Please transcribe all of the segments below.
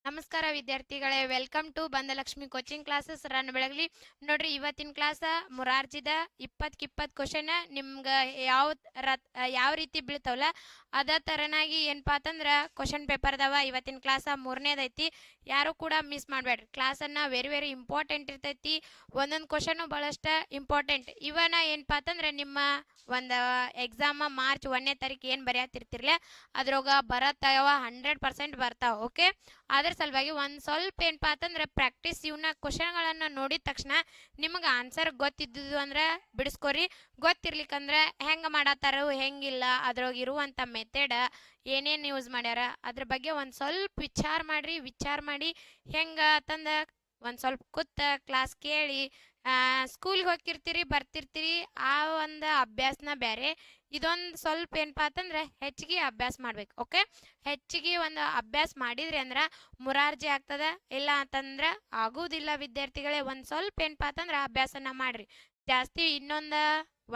ನಮಸ್ಕಾರ ವಿದ್ಯಾರ್ಥಿಗಳೇ, welcome to Bandalakshmi coaching classes ರನ್ ಬೆಳಗ್ಲಿ. ನೋಡ್ರಿ, ಇವತ್ತಿನ ಕ್ಲಾಸ ಮುರಾರ್ಜಿದ 20 ಕ್ವಶನ್ ನಿಮ್ಗೆ ಯಾವ ರೀತಿ ಬೀಳ್ತಾವಲ್ಲ ಅದ ತರನಾಗಿ ಏನಪ್ಪಾ ಅಂತಂದ್ರ ಕ್ವಶನ್ ಪೇಪರ್ ಅದಾವ. ಇವತ್ತಿನ ಕ್ಲಾಸ 3ನೇದೈತಿ. ಯಾರು ಕೂಡ ಮಿಸ್ ಮಾಡಬೇಡ್ರಿ. ಕ್ಲಾಸನ್ನ ವೆರಿ ವೆರಿ ಇಂಪಾರ್ಟೆಂಟ್ ಇರ್ತೈತಿ. ಒಂದೊಂದು ಕ್ವಶನ್ ಬಹಳಷ್ಟ ಇಂಪಾರ್ಟೆಂಟ್. ಇವನ ಏನಪ್ಪಾ ಅಂತಂದ್ರೆ ನಿಮ್ಮ ಒಂದು ಎಕ್ಸಾಮ್ ಮಾರ್ಚ್ 1ನೇ ತಾರೀಕು ಏನು ಬರೆಯತ್ತಿರ್ತಿರ್ಲ ಅದ್ರೊಳಗ ಬರತ್ತಾವ, 100% ಬರ್ತಾವ. ಓಕೆ, ಅದ್ರ ಸಲುವಾಗಿ ಒಂದು ಸ್ವಲ್ಪ ಏನಪ್ಪಾ ಅಂತಂದ್ರೆ ಪ್ರಾಕ್ಟೀಸ್ ಇವನ್ನ ಕ್ವಶನ್ಗಳನ್ನ ನೋಡಿದ ತಕ್ಷಣ ನಿಮಗೆ ಆನ್ಸರ್ ಗೊತ್ತಿದ್ದು ಅಂದ್ರೆ ಬಿಡಿಸ್ಕೊರಿ. ಗೊತ್ತಿರ್ಲಿಕ್ಕಂದ್ರೆ ಹೆಂಗೆ ಮಾಡತ್ತಾರ ಹೆಂಗಿಲ್ಲ ಅದ್ರೊಳಗೆ ಇರುವಂಥ ಮೆಥಡ್ ಏನೇನು ಯೂಸ್ ಮಾಡ್ಯಾರ ಅದ್ರ ಬಗ್ಗೆ ಒಂದು ಸ್ವಲ್ಪ ವಿಚಾರ ಮಾಡ್ರಿ. ವಿಚಾರ ಮಾಡಿ ಹೆಂಗೆ ತಂದ ಒಂದು ಸ್ವಲ್ಪ ಕೂತ ಕ್ಲಾಸ್ ಕೇಳಿ. ಸ್ಕೂಲ್ಗೆ ಹೋಗಿರ್ತೀರಿ, ಬರ್ತಿರ್ತೀರಿ, ಆ ಒಂದು ಅಭ್ಯಾಸನ ಬೇರೆ. ಇದೊಂದು ಸ್ವಲ್ಪ ಏನಪ್ಪಾ ಅಂತಂದ್ರೆ ಹೆಚ್ಚಿಗೆ ಅಭ್ಯಾಸ ಮಾಡ್ಬೇಕು. ಓಕೆ, ಹೆಚ್ಚಿಗೆ ಒಂದು ಅಭ್ಯಾಸ ಮಾಡಿದ್ರಿ ಅಂದ್ರೆ ಮುರಾರ್ಜಿ ಆಗ್ತದ. ಇಲ್ಲ ಅಂತಂದ್ರೆ ಆಗುವುದಿಲ್ಲ ವಿದ್ಯಾರ್ಥಿಗಳೇ. ಒಂದು ಸ್ವಲ್ಪ ಏನಪ್ಪಾ ಅಂತಂದ್ರೆ ಅಭ್ಯಾಸನ ಮಾಡ್ರಿ ಜಾಸ್ತಿ.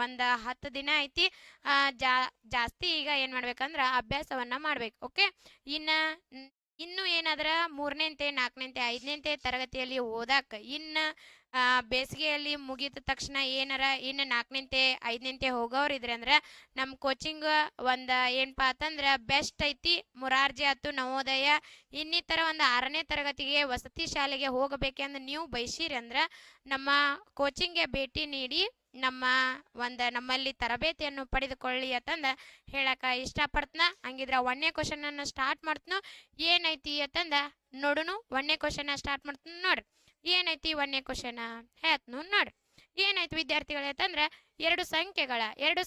ಒಂದು 10 ದಿನ ಐತಿ. ಜಾಸ್ತಿ ಈಗ ಏನು ಮಾಡ್ಬೇಕಂದ್ರೆ ಅಭ್ಯಾಸವನ್ನ ಮಾಡ್ಬೇಕು. ಓಕೆ, ಇನ್ನು ಏನಾದ್ರ 3ನೇಂತೆ 4ನೇಂತೆ 5ನೇಂತೆ ತರಗತಿಯಲ್ಲಿ ಓದಾಕ ಇನ್ನು ಬೇಸಿಗೆಯಲ್ಲಿ ಮುಗಿದ ತಕ್ಷಣ ಏನಾರ ಇನ್ನು 4ನೇಂತೆ 5ನೇಂತೆ ಹೋಗೋರಿದ್ರೆ ಅಂದ್ರೆ ನಮ್ಮ ಕೋಚಿಂಗ್ ಒಂದು ಏನಪ್ಪಾ ಅಂತಂದ್ರೆ ಬೆಸ್ಟ್ ಐತಿ. ಮುರಾರ್ಜಿ ಆಯ್ತು, ನವೋದಯ, ಇನ್ನಿತರ ಒಂದು 6ನೇ ತರಗತಿಗೆ ವಸತಿ ಶಾಲೆಗೆ ಹೋಗಬೇಕೆಂದು ನೀವು ಬಯಸಿರಿ ಅಂದ್ರೆ ನಮ್ಮ ಕೋಚಿಂಗ್ಗೆ ಭೇಟಿ ನೀಡಿ ನಮ್ಮಲ್ಲಿ ತರಬೇತಿಯನ್ನು ಪಡೆದುಕೊಳ್ಳಿ ಅಂತಂದ ಹೇಳಕ ಇಷ್ಟಪಡ್ತನ. ಹಂಗಿದ್ರ 1ನೇ ಕ್ವಶನ್ ಅನ್ನು ಸ್ಟಾರ್ಟ್ ಮಾಡ್ತನು. ಏನೈತಿ ಅಂತಂದ ನೋಡುನು. 1ನೇ ಕ್ವಶನ್ ಸ್ಟಾರ್ಟ್ ಮಾಡ್ತೀನಿ ನೋಡ್ರಿ. ಏನೈತಿ 1ನೇ ಕ್ವಶನ್ ಹೇಳ್ತನು ನೋಡ್ರಿ. ಏನಾಯ್ತು ವಿದ್ಯಾರ್ಥಿಗಳೇ ಅಂತಂದ್ರೆ ಎರಡು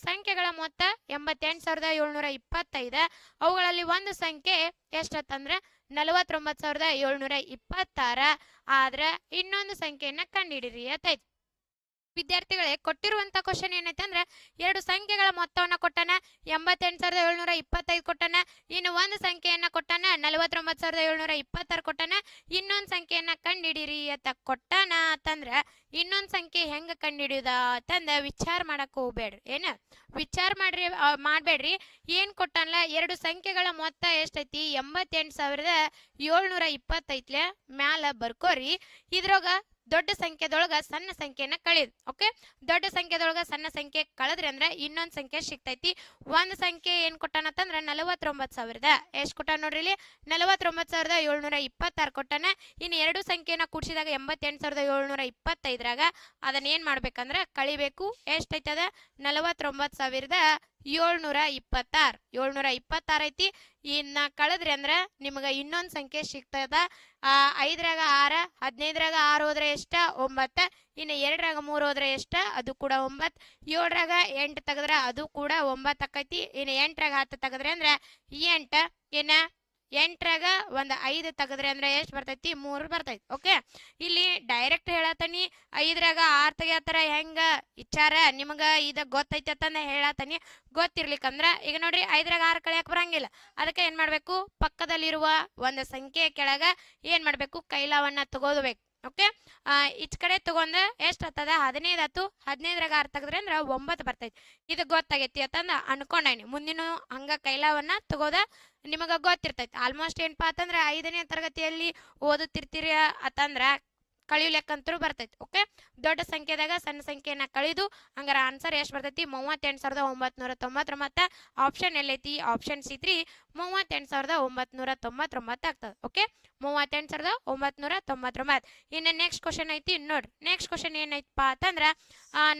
ಸಂಖ್ಯೆಗಳ ಮೊತ್ತ 88,725. ಅವುಗಳಲ್ಲಿ ಒಂದು ಸಂಖ್ಯೆ ಎಷ್ಟಂತಂದ್ರೆ 49,726. ಆದ್ರೆ ಇನ್ನೊಂದು ಸಂಖ್ಯೆಯನ್ನ ಕಂಡುಹಿಡಿರಿ ಅಂತೈತಿ. ವಿದ್ಯಾರ್ಥಿಗಳೇ, ಕೊಟ್ಟಿರುವಂತ ಕ್ವಶನ್ ಏನೈತೆ ಅಂದ್ರೆ ಎರಡು ಸಂಖ್ಯೆಗಳ ಮೊತ್ತವನ್ನ ಕೊಟ್ಟಾನ, 88,725 ಕೊಟ್ಟಾನ. ಇನ್ನು ಒಂದು ಸಂಖ್ಯೆಯನ್ನ ಕೊಟ್ಟಾನ, 49,726 ಕೊಟ್ಟಾನ. ಇನ್ನೊಂದು ಸಂಖ್ಯೆಯನ್ನ ಕಂಡುಹಿಡಿರಿ ಅಂತ ಕೊಟ್ಟಾನ ಅಂತಂದ್ರ ಇನ್ನೊಂದು ಸಂಖ್ಯೆ ಹೆಂಗ ಕಂಡುಹಿಡಿಯುದ ಅಂತಂದ ವಿಚಾರ ಮಾಡಕ್ ಹೋಗ್ಬೇಡ್ರಿ. ವಿಚಾರ ಮಾಡ್ಬೇಡ್ರಿ. ಏನ್ ಕೊಟ್ಟಾನಲ್ಲ, ಎರಡು ಸಂಖ್ಯೆಗಳ ಮೊತ್ತ ಎಷ್ಟೈತಿ 88,725 ಮ್ಯಾಲ ಬರ್ಕೋರಿ. ಇದ್ರೊಳಗ ದೊಡ್ಡ ಸಂಖ್ಯೆದೊಳಗ ಸಣ್ಣ ಸಂಖ್ಯೆನ ಕಳಿದ್. ಓಕೆ, ದೊಡ್ಡ ಸಂಖ್ಯೆದೊಳಗ ಸಣ್ಣ ಸಂಖ್ಯೆ ಕಳೆದ್ರಿ ಅಂದ್ರೆ ಇನ್ನೊಂದು ಸಂಖ್ಯೆ ಸಿಗ್ತೈತಿ. ಒಂದು ಸಂಖ್ಯೆ ಏನ್ ಕೊಟ್ಟಾನಂತಂದ್ರ 49,000 ಎಷ್ಟು ಕೊಟ್ಟಾನ ನೋಡ್ರಿ ಇಲ್ಲಿ, 49,726 ಕೊಟ್ಟಾನ. ಇನ್ನು ಎರಡು ಸಂಖ್ಯೆನ ಕೂಡಿಸಿದಾಗ 88,725 ಅದನ್ನ ಏನ್ ಮಾಡ್ಬೇಕಂದ್ರ ಕಳಿಬೇಕು. ಎಷ್ಟೈತದ 49,726 ಐತಿ. ಇನ್ನ ಕಳೆದ್ರಿ ಅಂದ್ರ ನಿಮ್ಗ ಇನ್ನೊಂದು ಸಂಖ್ಯೆ ಸಿಗ್ತದ. 5ರಾಗ 6, 15ರಾಗ 6 ಹೋದ್ರೆ ಎಷ್ಟ 9. ಇನ್ನು 2ರಾಗ 3 ಹೋದ್ರೆ ಎಷ್ಟ, ಅದು ಕೂಡ 9. 7ರಾಗ 8 ತೆಗದ್ರ ಅದು ಕೂಡ 9 ಆಕೈತಿ. ಇನ್ನು 8ರಾಗ 10 ತೆಗದ್ರಿ ಅಂದ್ರೆ 8. ಇನ್ನ 8ರಾಗ ಒಂದು 5 ತೆಗದ್ರಿ ಅಂದ್ರೆ ಎಷ್ಟು ಬರ್ತೈತಿ 3 ಬರ್ತೈತಿ. ಓಕೆ, ಇಲ್ಲಿ ಡೈರೆಕ್ಟ್ ಹೇಳತನಿ. 5ರಾಗ 6 ತೆಗಿಯತ್ತಾರ ಹೆಂಗ ವಿಚಾರ ನಿಮಗ ಇದ ಗೊತ್ತೈತಿ ಅಂತಂದ ಹೇಳತನಿ. ಗೊತ್ತಿರ್ಲಿಕ್ಕಂದ್ರ ಈಗ ನೋಡ್ರಿ 5ರಾಗ 6 ಕಳಿಯಕ್ ಬರಂಗಿಲ್ಲ. ಅದಕ್ಕೆ ಏನ್ ಮಾಡ್ಬೇಕು, ಪಕ್ಕದಲ್ಲಿರುವ ಒಂದು ಸಂಖ್ಯೆ ಕೆಳಗ ಏನ್ ಮಾಡ್ಬೇಕು, ಕೈಲಾವನ್ನ ತಗೋಬೇಕು. ಓಕೆ, ಈಚ್ ಕಡೆ ತಗೊಂಡ ಎಷ್ಟು ಆಗ್ತದ 15 ಆತು. 15ರಾಗ 6 ತೆಗದ್ರಿ ಅಂದ್ರ 9 ಬರ್ತೈತಿ. ಇದು ಗೊತ್ತಾಗೈತಿ ಅಂತಂದ ಅನ್ಕೊಂಡೇನಿ. ಮುಂದಿನ ಹಂಗ ಕೈಲಾವನ್ನ ತಗೋದ ನಿಮಗ ಗೊತ್ತಿರ್ತೈತಿ. ಆಲ್ಮೋಸ್ಟ್ ಏನಪ್ಪಾ ಅಂತಂದ್ರೆ 5ನೇ ತರಗತಿಯಲ್ಲಿ ಓದುತ್ತಿರ್ತೀರಿ ಅಂತಂದ್ರ ಕಳಿಲಿಕ್ಕಂತರೂ ಬರ್ತೈತಿ. ಓಕೆ, ದೊಡ್ಡ ಸಂಖ್ಯೆದಾಗ ಸಣ್ಣ ಸಂಖ್ಯೆಯನ್ನ ಕಳಿದು ಹಂಗಾರ ಆನ್ಸರ್ ಎಷ್ಟು ಬರ್ತೈತಿ 38,999. ಆಪ್ಷನ್ ಎಲ್ಲೈತಿ, ಆಪ್ಷನ್ C3 38,999 ಆಗ್ತದೆ. ಓಕೆ, 38,999. ಇನ್ನು ನೆಕ್ಸ್ಟ್ ಕ್ವಶನ್ ಐತಿ ನೋಡ್ರಿ. ನೆಕ್ಸ್ಟ್ ಕ್ವಶನ್ ಏನೈತಪ್ಪ ಅಂತಂದ್ರ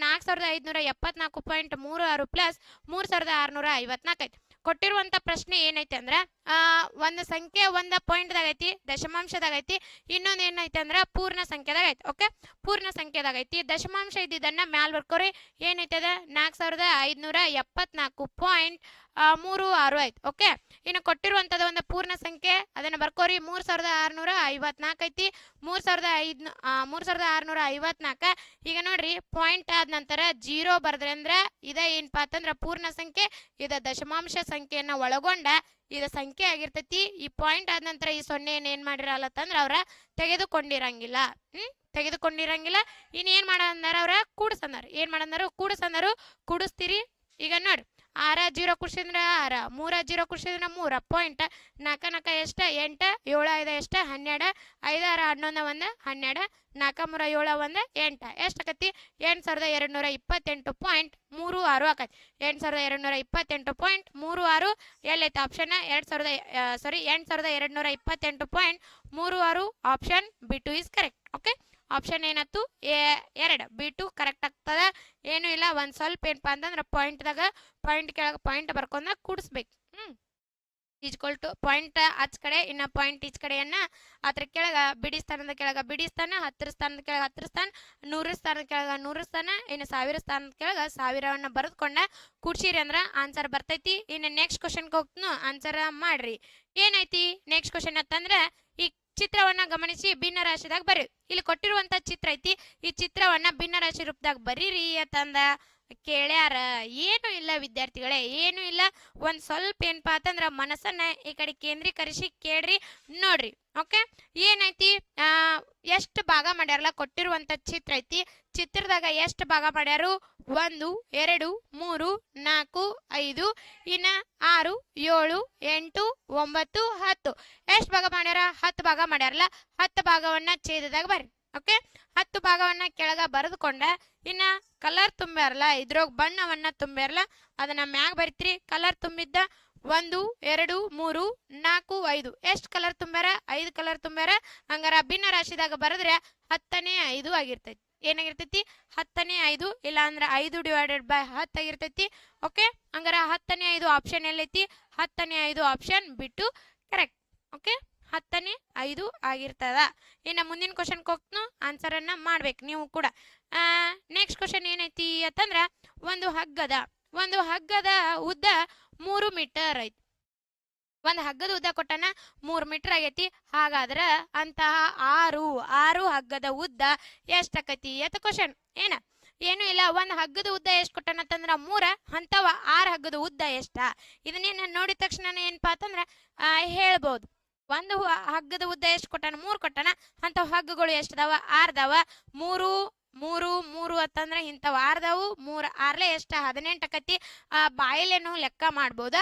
4,574.36 ಪ್ಲಸ್ 3,654 ಐತಿ. ಕೊಟ್ಟಿರುವಂತ ಪ್ರಶ್ನೆ ಏನೈತೆ ಅಂದ್ರ ಒಂದು ಸಂಖ್ಯೆ ಒಂದು ಪಾಯಿಂಟ್ದಾಗ ಐತಿ, ದಶಮಾಂಶದಾಗ ಐತಿ. ಇನ್ನೊಂದು ಏನೈತೆ ಅಂದ್ರ ಪೂರ್ಣ ಸಂಖ್ಯೆದಾಗ ಐತಿ. ಓಕೆ, ಪೂರ್ಣ ಸಂಖ್ಯೆದಾಗ ಐತಿ. ದಶಮಾಂಶ ಇದ್ದಿದ್ದನ್ನ ಮ್ಯಾಲ್ ಬರ್ಕೋರಿ. ಏನೈತದ 4,574.36 ಐತಿ. ಓಕೆ, ಇನ್ನು ಕೊಟ್ಟಿರುವಂತದ ಒಂದು ಪೂರ್ಣ ಸಂಖ್ಯೆ ಅದನ್ನ ಬರ್ಕೋರಿ. 3,654 ಐತಿ. 3,654. ಈಗ ನೋಡ್ರಿ, ಪಾಯಿಂಟ್ ಆದ ನಂತರ 0 ಬರ್ದ್ರಿ ಅಂದ್ರ ಇದ ಏನಪ್ಪಾ ಅಂತಂದ್ರ ಪೂರ್ಣ ಸಂಖ್ಯೆ. ಇದ ದಶಮಾಂಶ ಸಂಖ್ಯೆಯನ್ನ ಒಳಗೊಂಡ ಇದ ಸಂಖ್ಯೆ ಆಗಿರ್ತೈತಿ. ಈ ಪಾಯಿಂಟ್ ಆದ ನಂತರ ಈ 0 ಏನ್ ಮಾಡಿರಲ್ಲತ್ತಂದ್ರ ಅವ್ರ ತೆಗೆದುಕೊಂಡಿರಂಗಿಲ್ಲ. ಇನ್ ಏನ್ ಮಾಡಂದಾರ ಅವ್ರ ಕೂಡ್ಸಂದಾರ. ಏನ್ ಮಾಡಂದಾರು ಕೂಡಿಸ್ತೀರಿ. ಈಗ ನೋಡ್ರಿ, 6 0 ಕುಡಿಸಿದ್ರೆ 6 3 0 ಕುಡಿಸಿದ್ರೆ 3 ಪಾಯಿಂಟ್ 4 4 ಎಷ್ಟು 8 7 5 ಎಷ್ಟು 12 5 6 11 1 12 4 3 7 1 8 ಎಷ್ಟಾಕತಿ 8228.36 ಆಕತಿ 8228.36 ಎಲ್ಲೈತೆ option 8228.36 option B2 is correct. Okay, option ಏನತ್ತು 2 B2 ಕರೆಕ್ಟ್ ಆಗ್ತದ. ಏನು ಇಲ್ಲ, ಒಂದು ಸ್ವಲ್ಪ ಏನಪ್ಪಾ ಅಂತಂದ್ರೆ ಪಾಯಿಂಟ್ ಕೆಳಗೆ ಪಾಯಿಂಟ್ ಬರ್ಕೊಂಡ ಕೂಡಿಸ್ಬೇಕು. ಈಜ್ಕೊಲ್ ಟು ಪಾಯಿಂಟ್ ಆಚ ಕಡೆ ಇನ್ನ ಪಾಯಿಂಟ್ ಈಚ ಕಡೆಯನ್ನ ಅದ್ರ ಕೆಳಗ ಬಿಡಿ ಸ್ಥಾನದ ಕೆಳಗ ಬಿಡಿ ಸ್ಥಾನ, 10 ಸ್ಥಾನದ ಕೆಳಗ 10 ಸ್ಥಾನ, 100 ಸ್ಥಾನದ ಕೆಳಗ 100 ಸ್ಥಾನ, ಇನ್ನು 1000 ಸ್ಥಾನದ ಕೆಳಗ 1000ವನ್ನ ಬರೆದುಕೊಂಡ ಕೂಡ್ಸಿರಿ ಅಂದ್ರ ಆನ್ಸರ್ ಬರ್ತೈತಿ. ಇನ್ನು ನೆಕ್ಸ್ಟ್ ಕ್ವಶನ್ಗೆ ಹೋಗ್ತನು, ಆನ್ಸರ್ ಮಾಡ್ರಿ. ಏನೈತಿ ನೆಕ್ಸ್ಟ್ ಕ್ವಶನ್ ಅಂತಂದ್ರೆ ಈ ಚಿತ್ರವನ್ನ ಗಮನಿಸಿ ಭಿನ್ನ ರಾಶಿದಾಗ ಬರ್ರಿ. ಇಲ್ಲಿ ಕೊಟ್ಟಿರುವಂತ ಚಿತ್ರ ಐತಿ, ಈ ಚಿತ್ರವನ್ನ ಭಿನ್ನ ರಾಶಿ ರೂಪದಾಗ ಬರೀರಿ ಅಂತಂದ ಕೇಳ್ಯಾರ. ಏನು ಇಲ್ಲ ವಿದ್ಯಾರ್ಥಿಗಳೇ, ಏನು ಇಲ್ಲ. ಒಂದ್ ಸ್ವಲ್ಪ ಏನಪ್ಪಾ ಅಂತಂದ್ರ ಮನಸ್ಸನ್ನ ಈ ಕಡೆ ಕೇಂದ್ರೀಕರಿಸಿ ಕೇಳ್ರಿ, ನೋಡ್ರಿ. ಓಕೆ, ಏನೈತಿ ಎಷ್ಟು ಭಾಗ ಮಾಡ್ಯಾರಲ್ಲ ಕೊಟ್ಟಿರುವಂತ ಚಿತ್ರ ಐತಿ. ಚಿತ್ರದಾಗ ಎಷ್ಟು ಭಾಗ ಮಾಡ್ಯಾರು? 1 2 3 4 5 ಇನ್ನ 6 7 8 9 10 ಎಷ್ಟು ಭಾಗ ಮಾಡ್ಯಾರ? 10 ಭಾಗ ಮಾಡ್ಯಾರಲ್ಲ. 10 ಭಾಗವನ್ನ ಛೇದದಾಗ ಬರ್ರಿ. ಓಕೆ, 10 ಭಾಗವನ್ನ ಕೆಳಗ ಬರೆದುಕೊಂಡ ಇನ್ನ ಕಲರ್ ತುಂಬ್ಯಾರಲ್ಲ, ಇದ್ರೊಳಗ ಬಣ್ಣವನ್ನ ತುಂಬ್ಯಾರಲ್ಲ, ಅದನ್ನ ಮ್ಯಾಗ ಬರಿತ್ರಿ. ಕಲರ್ ತುಂಬಿದ್ದ 1 2 3 4 5 ಎಷ್ಟು ಕಲರ್ ತುಂಬ್ಯಾರ? 5 ಕಲರ್ ತುಂಬ್ಯಾರ. ಹಂಗಾರ ಭಿನ್ನ ರಾಶಿದಾಗ ಬರೆದ್ರೆ 10ನೇ 5 ಆಗಿರ್ತೈತಿ. ಏನಾಗಿರ್ತೈತಿ? 10ನೇ 5, ಇಲ್ಲ ಅಂದ್ರೆ 5 ಡಿವೈಡೆಡ್ ಬೈ 10 ಆಗಿರ್ತೈತಿ. ಓಕೆ, ಹಂಗಾರ 10ನೇ 5 ಆಪ್ಷನ್ ಎಲ್ಲೈತಿ? 10ನೇ 5 ಆಪ್ಷನ್ ಬಿಟ್ಟು ಕರೆಕ್ಟ್. ಓಕೆ, 10ನೇ 5 ಆಗಿರ್ತದ. ಇನ್ನು ಮುಂದಿನ ಕ್ವಶನ್ಗೆ ಹೋಗ್ತನು, ಆನ್ಸರ್ ಅನ್ನ ಮಾಡ್ಬೇಕು ನೀವು ಕೂಡ. ನೆಕ್ಸ್ಟ್ ಕ್ವಶನ್ ಏನೈತಿ ಅಂತಂದ್ರ ಒಂದು ಹಗ್ಗದ ಉದ್ದ 3 ಮೀಟರ್ ಐತಿ. ಒಂದು ಹಗ್ಗದ ಉದ್ದ ಕೊಟ್ಟನ 3 ಮೀಟರ್ ಆಗೈತಿ. ಹಾಗಾದ್ರ ಅಂತಹ ಆರು ಹಗ್ಗದ ಉದ್ದ ಎಷ್ಟಾಕತಿ ಅಂತ ಕ್ವಶನ್. ಏನು ಇಲ್ಲ, ಒಂದು ಹಗ್ಗದ ಉದ್ದ ಎಷ್ಟು ಕೊಟ್ಟನಂತಂದ್ರ 3, ಅಂತವ 6 ಹಗ್ಗದ ಉದ್ದ ಎಷ್ಟ? ಇದನ್ನೇನು ನೋಡಿದ ತಕ್ಷಣ ಏನಪ್ಪಾ ಅಂತಂದ್ರ ಹೇಳ್ಬೋದು. ಒಂದು ಹಗ್ಗದ ಉದ್ದ ಎಷ್ಟು ಕೊಟ್ಟನ? 3 ಕೊಟ್ಟನ. ಅಂತವ್ ಹಗ್ಗಗಳು ಎಷ್ಟದಾವ? 6 ಅದಾವ. 3 3 3 ಅಂತಂದ್ರೆ ಇಂಥವು 6 ಅದಾವು. 3 6 ಎಷ್ಟ? 18 ಆಕತಿ. ಬಾಯಿಲೇನು ಲೆಕ್ಕ ಮಾಡ್ಬೋದ?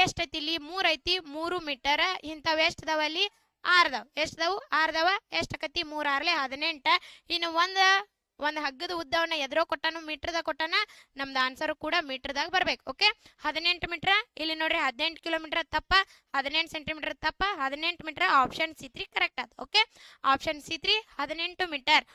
ಎಷ್ಟೈತಿ ಇಲ್ಲಿ? 3 ಐತಿ. 3 ಮೀಟರ್. ಇಂಥವು ಎಷ್ಟದಾವ ಅಲ್ಲಿ? 6 ಅದಾವ. ಎಷ್ಟದಾವು? 6 ಅದಾವ. ಎಷ್ಟಾಕತಿ? 3 6 18. ಇನ್ನು ಒಂದು ಹಗ್ಗದ ಉದ್ದವನ್ನ ಎದ್ರೋ ಕೊಟ್ಟಾನು? ಮೀಟರ್ದಾಗ ಕೊಟ್ಟಾನ. ನಮ್ದು ಆನ್ಸರ್ ಕೂಡ ಮೀಟರ್ದಾಗ ಬರ್ಬೇಕು. Okay, 18 metre. ಇಲ್ಲಿ ನೋಡ್ರಿ 18 ಕಿಲೋಮೀಟರ್ ತಪ್ಪ, 18 ಸೆಂಟಿಮೀಟರ್ ತಪ್ಪ, 18 ಮೀಟರ್. ಆಪ್ಷನ್ C3 ಕರೆಕ್ಟ್ ಆದ. Okay, option C3 18 metre.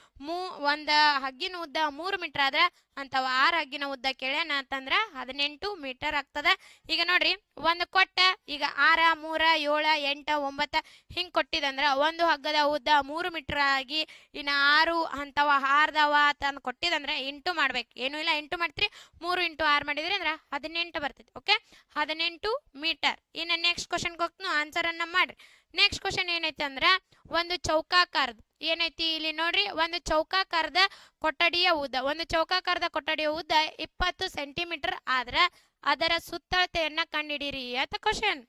ಒಂದು ಹಗ್ಗಿನ ಉದ್ದ 3 ಮೀಟರ್ ಆದ್ರ ಅಂತವ 6 ಹಗ್ಗಿನ ಉದ್ದ ಕೇಳ್ಯಾನ ಅಂತಂದ್ರ 18 ಮೀಟರ್ ಆಗ್ತದ. ಈಗ ನೋಡ್ರಿ, ಒಂದು ಕೊಟ್ಟ ಈಗ 6 3 7 8 9 ಹಿಂಗ್ ಕೊಟ್ಟಿದಂದ್ರ ಒಂದು ಹಗ್ಗದ ಉದ್ದ 3 ಮೀಟರ್ ಆಗಿ ಇನ್ನ 6 ಅಂತವ 6 ಅಂತ ಕೊಟ್ಟಿದಂದ್ರ ಇಂಟು ಮಾಡ್ಬೇಕು. ಏನು ಇಲ್ಲ, ಇಂಟು ಮಾಡ್ತೀರಿ. 3 × 6 ಮಾಡಿದ್ರಿ ಅಂದ್ರ 18 ಬರ್ತೈತಿ. Okay, 18 metre. ಇನ್ನು ನೆಕ್ಸ್ಟ್ ಕ್ವಶನ್ಗೆ ಹೋಗ್ತು, ಆನ್ಸರ್ ಅನ್ನ ಮಾಡ್ರಿ. ನೆಕ್ಸ್ಟ್ ಕ್ವಶನ್ ಏನೈತಿ ಅಂದ್ರ ಒಂದು ಚೌಕಾಕಾರದ ಏನೈತಿ ಇಲ್ಲಿ ನೋಡ್ರಿ. ಒಂದು ಚೌಕಾಕಾರದ ಕೊಠಡಿಯ ಉದ್ದ 20 ಸೆಂಟಿಮೀಟರ್ ಆದ್ರ ಅದರ ಸುತ್ತಳತೆಯನ್ನ ಕಂಡುಹಿಡಿಯಿರಿ ಅಂತ ಕ್ವಶನ್.